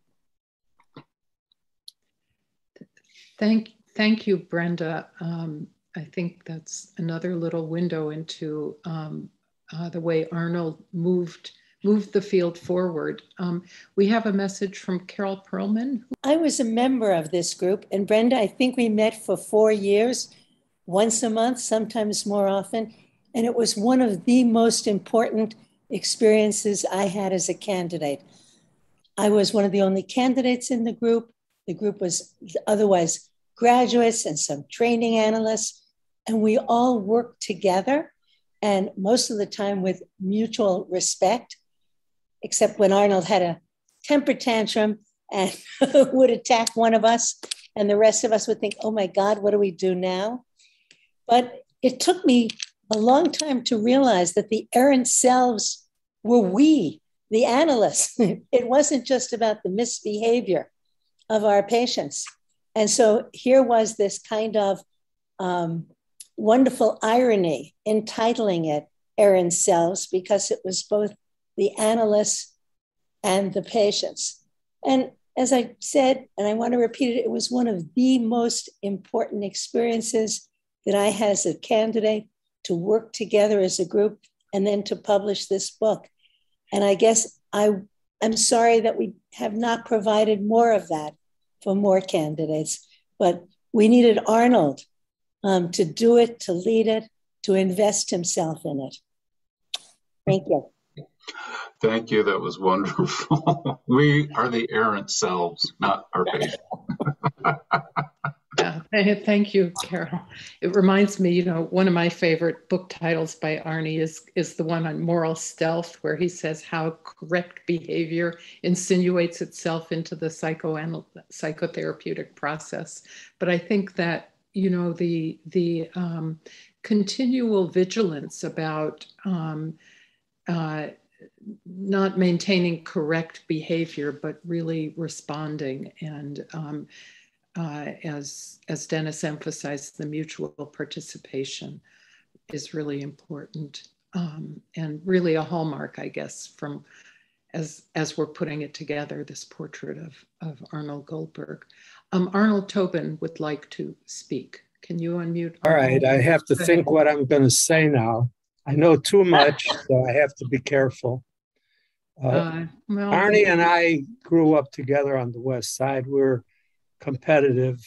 Thank you, Brenda. I think that's another little window into the way Arnold moved the field forward. We have a message from Carol Perlman. I was a member of this group, and Brenda, I think we met for 4 years, once a month, sometimes more often, and it was one of the most important experiences I had as a candidate. I was one of the only candidates in the group. The group was otherwise graduates and some training analysts, and we all worked together, and most of the time with mutual respect, except when Arnold had a temper tantrum and would attack one of us, and the rest of us would think, oh my God, what do we do now? But it took me a long time to realize that the errant selves were we, the analysts. It wasn't just about the misbehavior of our patients. And so here was this kind of wonderful irony, entitling it errant selves, because it was both the analysts and the patients. And as I said, and I want to repeat it, it was one of the most important experiences that I had as a candidate, to work together as a group and then to publish this book. And I guess I'm sorry that we have not provided more of that for more candidates, but we needed Arnold to do it, to lead it, to invest himself in it. Thank you. Thank you. That was wonderful. We are the errant selves, not our patients. Yeah, thank you, Carol. It reminds me, one of my favorite book titles by Arnie is the one on moral stealth, where he says how correct behavior insinuates itself into the psychotherapeutic process. But I think that, the continual vigilance about not maintaining correct behavior, but really responding, and as Dennis emphasized, the mutual participation is really important, and really a hallmark, I guess, from as we're putting it together, this portrait of Arnold Goldberg. Arnold Tobin would like to speak. Can you unmute? All right, I have to think what I'm going to say now. I know too much, so I have to be careful. Arnie and I grew up together on the West Side. We're competitive.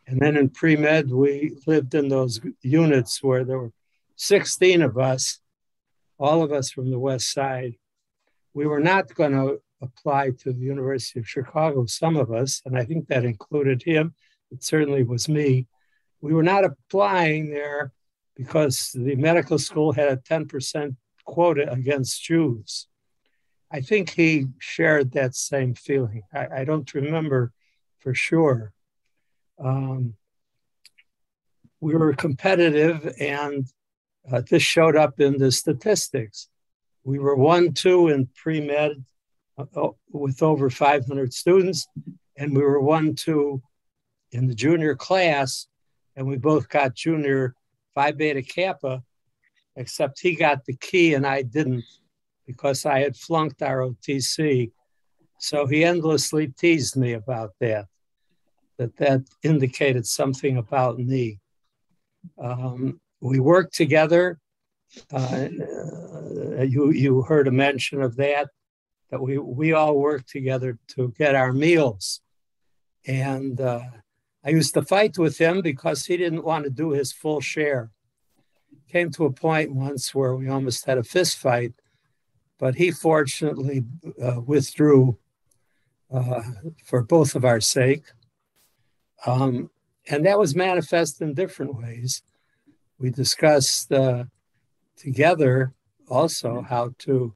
And then in pre-med, we lived in those units where there were 16 of us, all of us from the West Side. We were not going to apply to the University of Chicago, some of us, and I think that included him. It certainly was me. We were not applying there because the medical school had a 10% quota against Jews. I think he shared that same feeling. I don't remember for sure. We were competitive, and this showed up in the statistics. We were 1-2 in pre-med with over 500 students, and we were 1-2 in the junior class, and we both got junior Phi Beta Kappa, except he got the key and I didn't, because I had flunked ROTC. So he endlessly teased me about that indicated something about me. We worked together. You heard a mention of that we all worked together to get our meals. And I used to fight with him because he didn't want to do his full share. Came to a point once where we almost had a fist fight, but he fortunately withdrew for both of our sake. And that was manifest in different ways. We discussed together also how to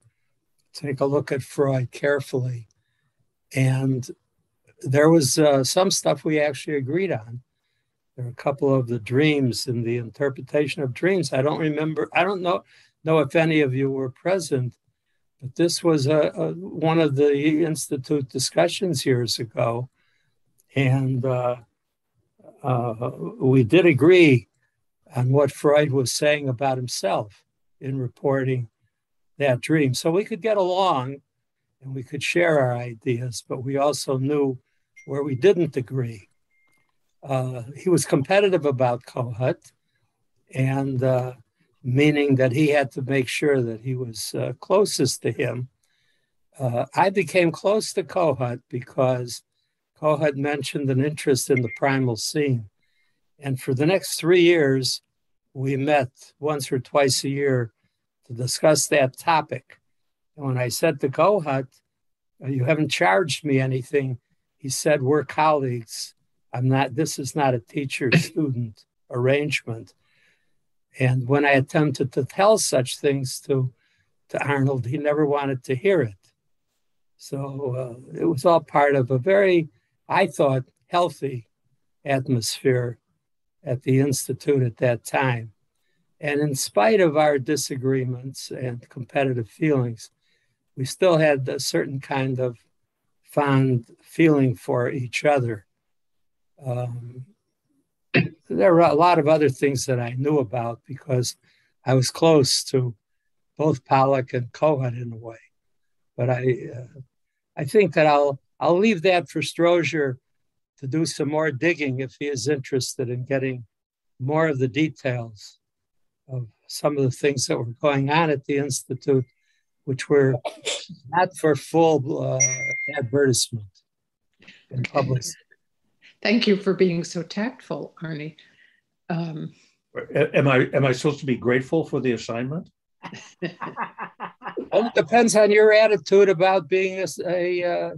take a look at Freud carefully. And there was some stuff we actually agreed on. There were a couple of the dreams and the interpretation of dreams. I don't remember, I don't know if any of you were present, but this was one of the Institute discussions years ago. And we did agree on what Freud was saying about himself in reporting that dream. So we could get along and we could share our ideas, but we also knew where we didn't agree. He was competitive about Kohut, and meaning that he had to make sure that he was closest to him. I became close to Kohut because Kohut mentioned an interest in the primal scene. And for the next 3 years, we met once or twice a year to discuss that topic. And when I said to Kohut, you haven't charged me anything, he said, we're colleagues. This is not a teacher-student arrangement. And when I attempted to tell such things to Arnold, he never wanted to hear it. So it was all part of a very, I thought, healthy atmosphere at the Institute at that time. And in spite of our disagreements and competitive feelings, we still had a certain kind of fond feeling for each other. There were a lot of other things that I knew about because I was close to both Pollack and Kohut in a way. But I think that I'll leave that for Strozier to do some more digging if he is interested in getting more of the details of some of the things that were going on at the Institute, which were not for full advertisement in publicity. Thank you for being so tactful, Arnie. Am I supposed to be grateful for the assignment? Well, it depends on your attitude about being a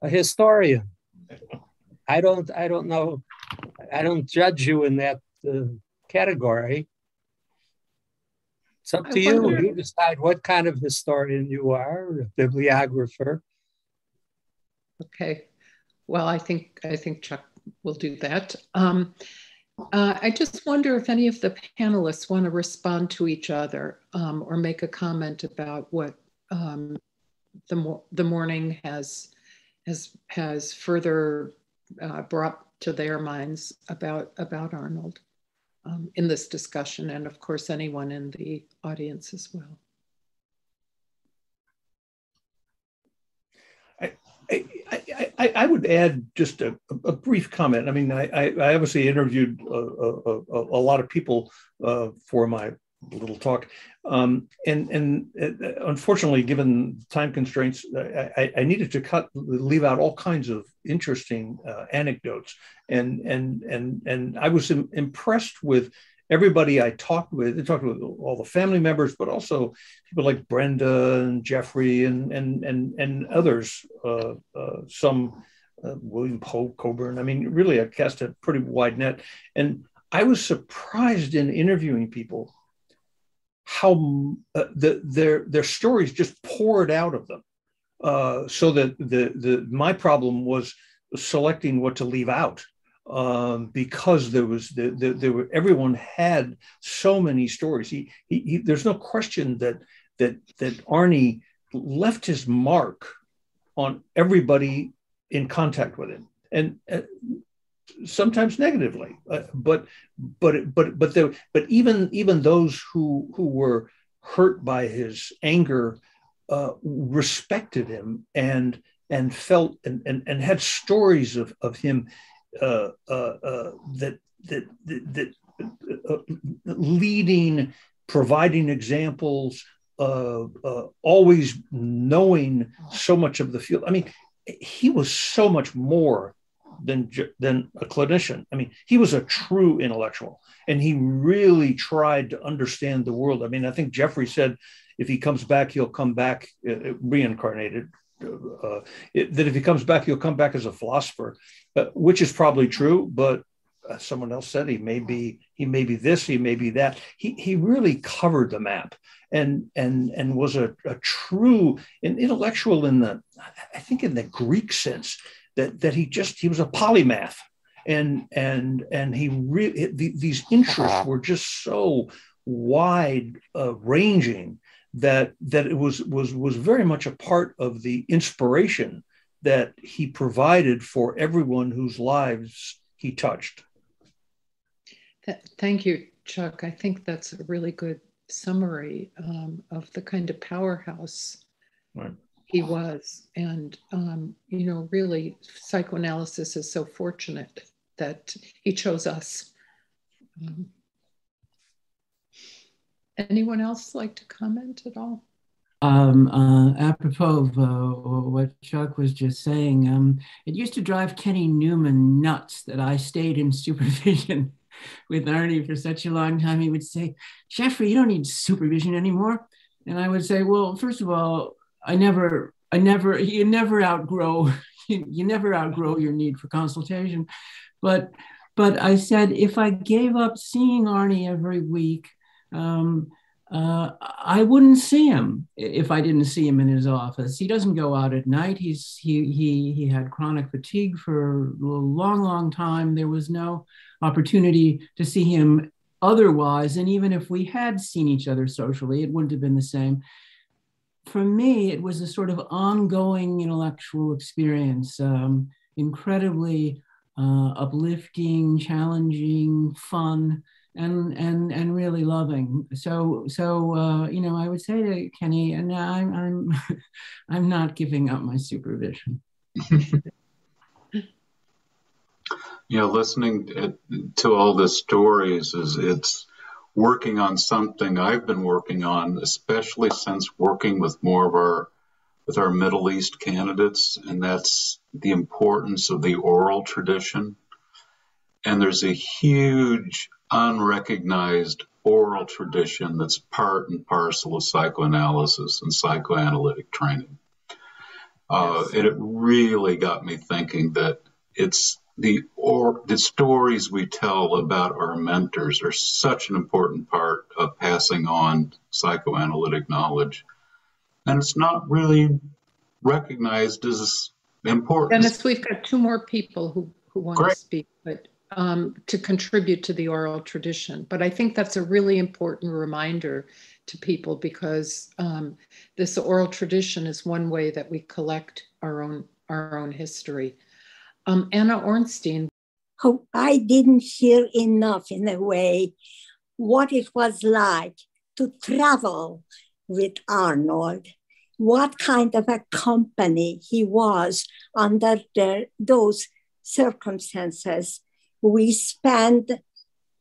historian. I don't know. I don't judge you in that category. It's up to you. You decide what kind of historian you are, a bibliographer. Okay. Well, I think Chuck will do that. I just wonder if any of the panelists want to respond to each other or make a comment about what the morning has further brought to their minds about Arnold in this discussion, and of course anyone in the audience as well. I would add just a brief comment. I mean, I obviously interviewed a lot of people for my little talk, and unfortunately, given time constraints, I needed to leave out all kinds of interesting anecdotes, and I was impressed with everybody I talked with. I talked with all the family members, but also people like Brenda and Jeffrey and others, some William Coburn. I mean, really, I cast a pretty wide net. And I was surprised in interviewing people how their stories just poured out of them. So that my problem was selecting what to leave out. Because everyone had so many stories. There's no question that Arnie left his mark on everybody in contact with him, and sometimes negatively. But even those who were hurt by his anger respected him and felt and had stories of him. That leading, providing examples, always knowing so much of the field. I mean, he was so much more than a clinician. I mean, he was a true intellectual, and he really tried to understand the world. I mean, I think Jeffrey said, if he comes back, he'll come back reincarnated. That if he comes back, he'll come back as a philosopher, which is probably true. But someone else said he may be this, he may be that. He really covered the map and was a true intellectual in the Greek sense that he was a polymath and he really these interests were just so wide ranging. That it was very much a part of the inspiration that he provided for everyone whose lives he touched. Thank you, Chuck. I think that's a really good summary of the kind of powerhouse he was. And, really, psychoanalysis is so fortunate that he chose us. Anyone else like to comment at all? Apropos of what Chuck was just saying, it used to drive Kenny Newman nuts that I stayed in supervision with Arnie for such a long time. He would say, Jeffrey, you don't need supervision anymore. And I would say, well, first of all, you never outgrow your need for consultation. But I said, if I gave up seeing Arnie every week, I wouldn't see him if I didn't see him in his office. He doesn't go out at night. He had chronic fatigue for a long, long time. There was no opportunity to see him otherwise. And even if we had seen each other socially, it wouldn't have been the same. For me, it was a sort of ongoing intellectual experience, incredibly uplifting, challenging, fun, and really loving. So I would say to Kenny, and I'm not giving up my supervision. Listening to all the stories it's working on something I've been working on, especially since working with more of our Middle East candidates, and that's the importance of the oral tradition. And there's a huge unrecognized oral tradition that's part and parcel of psychoanalysis and psychoanalytic training. And it really got me thinking that it's the stories we tell about our mentors are such an important part of passing on psychoanalytic knowledge. And it's not really recognized as important. Dennis, we've got two more people who want to speak, but to contribute to the oral tradition. But I think that's a really important reminder to people, because this oral tradition is one way that we collect our own history. Anna Ornstein. Oh, I didn't hear enough, in a way, what it was like to travel with Arnold, what kind of a company he was under those circumstances. We spent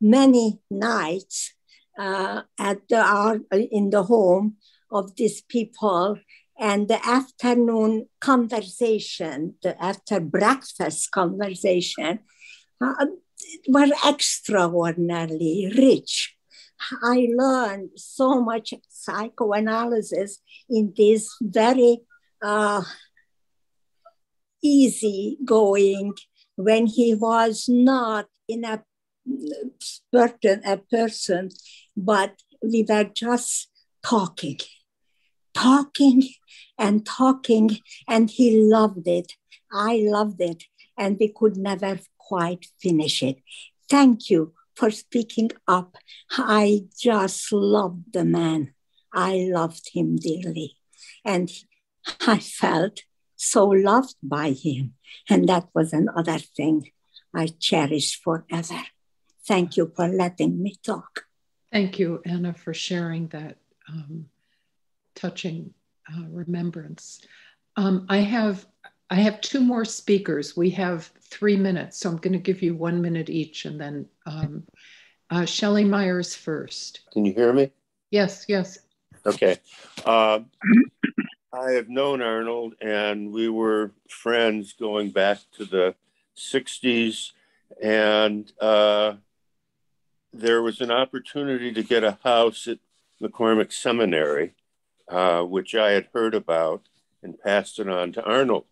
many nights in the home of these people, and the afternoon conversation, the after breakfast conversation, were extraordinarily rich. I learned so much psychoanalysis in this very easy going, when he was not in a person, but we were just talking, and he loved it. I loved it, and we could never quite finish it. Thank you for speaking up. I just loved the man. I loved him dearly, and I felt so loved by him. And that was another thing I cherish forever. Thank you for letting me talk. Thank you, Anna, for sharing that touching remembrance. I have two more speakers. We have 3 minutes, so I'm going to give you 1 minute each, and then Shelley Myers first. Can you hear me? Yes. Okay. I have known Arnold, and we were friends going back to the 60s, and there was an opportunity to get a house at McCormick Seminary, which I had heard about and passed it on to Arnold.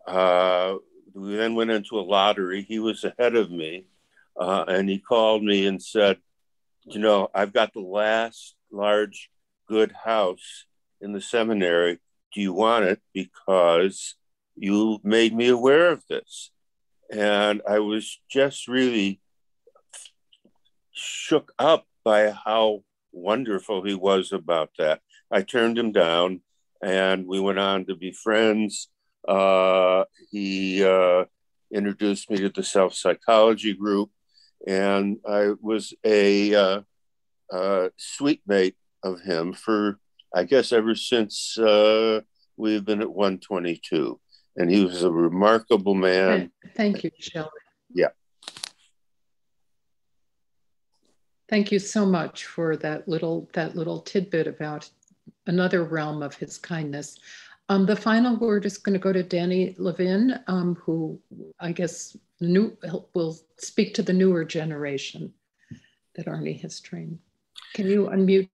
We then went into a lottery. He was ahead of me, and he called me and said, I've got the last large good house in the seminary. Do you want it? Because you made me aware of this. And I was just really shook up by how wonderful he was about that. I turned him down, and we went on to be friends. He introduced me to the self-psychology group, and I was a suite mate of him for, I guess, ever since we've been at 122. And he was a remarkable man. Thank you, Shelley. Yeah. Thank you so much for that little tidbit about another realm of his kindness. The final word is going to go to Danny Levin, who I guess will speak to the newer generation that Arnie has trained. Can you unmute,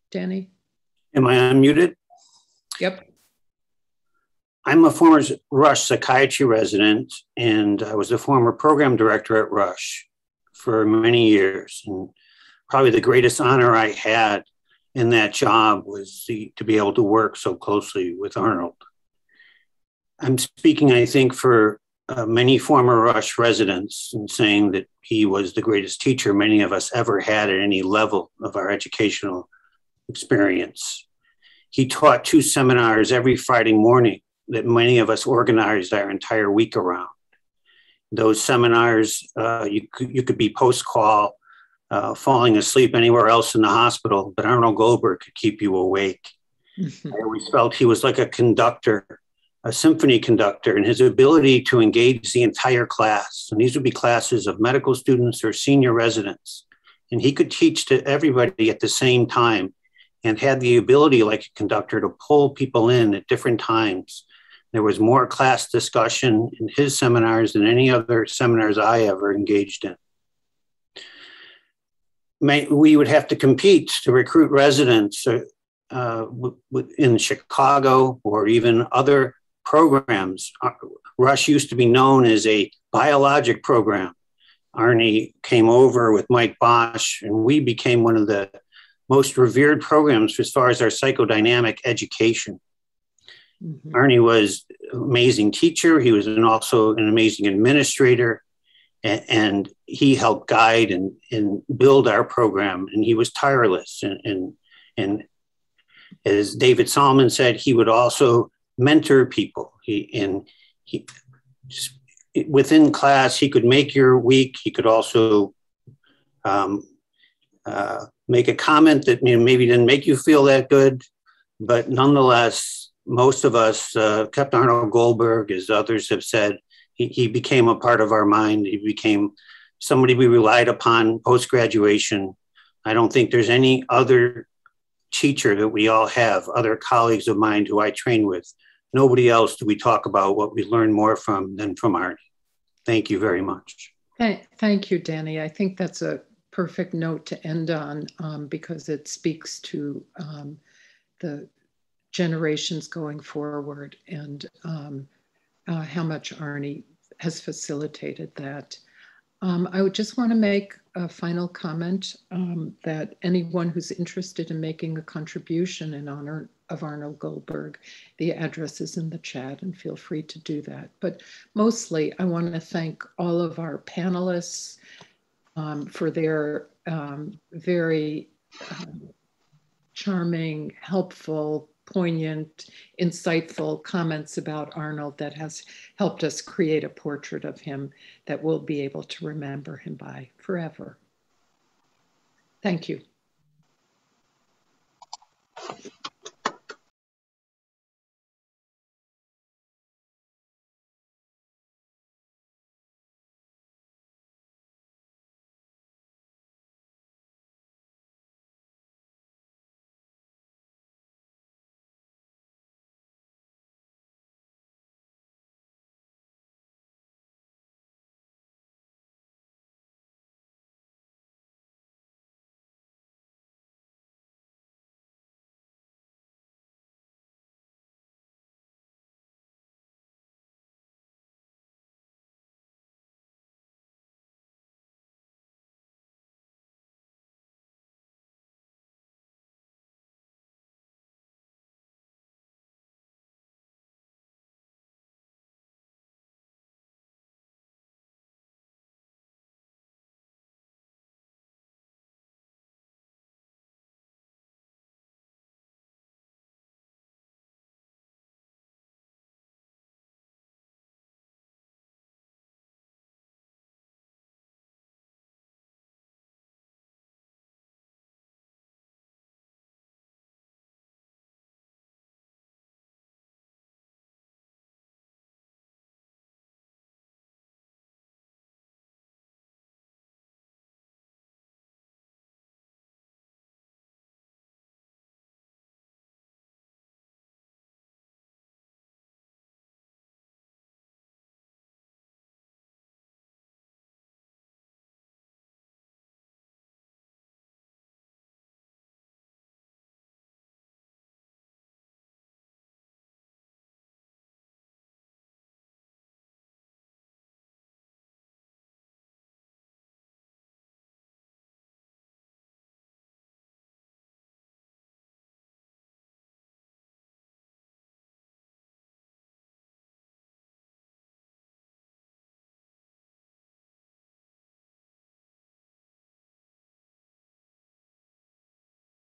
Danny? Am I unmuted? Yep. I'm a former Rush psychiatry resident, and I was the former program director at Rush for many years. And probably the greatest honor I had in that job was to be able to work so closely with Arnold. I'm speaking, I think, for many former Rush residents in saying that he was the greatest teacher many of us ever had at any level of our educational experience. He taught 2 seminars every Friday morning that many of us organized our entire week around. Those seminars, you could be post-call, falling asleep anywhere else in the hospital, but Arnold Goldberg could keep you awake. I always felt he was like a conductor, a symphony conductor, and his ability to engage the entire class. And these would be classes of medical students or senior residents. And he could teach to everybody at the same time and had the ability, like a conductor, to pull people in at different times. There was more class discussion in his seminars than any other seminars I ever engaged in. We would have to compete to recruit residents in Chicago or even other programs. Rush used to be known as a biologic program. Arnie came over with Mike Bosch, and we became one of the most revered programs as far as our psychodynamic education. Arnie was an amazing teacher. He was also an amazing administrator, and he helped guide and build our program, and he was tireless. And as David Solomon said, he would also mentor people. Within class, he could make your week. He could also make a comment that maybe didn't make you feel that good, but nonetheless, most of us kept Arnold Goldberg, as others have said. He became a part of our mind. He became somebody we relied upon post-graduation. I don't think there's any other teacher that we all have, other colleagues of mine who I trained with. Nobody else do we talk about what we learned more from than from Arnie. Thank you very much. Thank you, Danny. I think that's a perfect note to end on because it speaks to the generations going forward and how much Arnie has facilitated that. I would just want to make a final comment that anyone who's interested in making a contribution in honor of Arnold Goldberg, the address is in the chat and feel free to do that. But mostly I want to thank all of our panelists for their very charming, helpful, poignant, insightful comments about Arnold that has helped us create a portrait of him that we'll be able to remember him by forever. Thank you.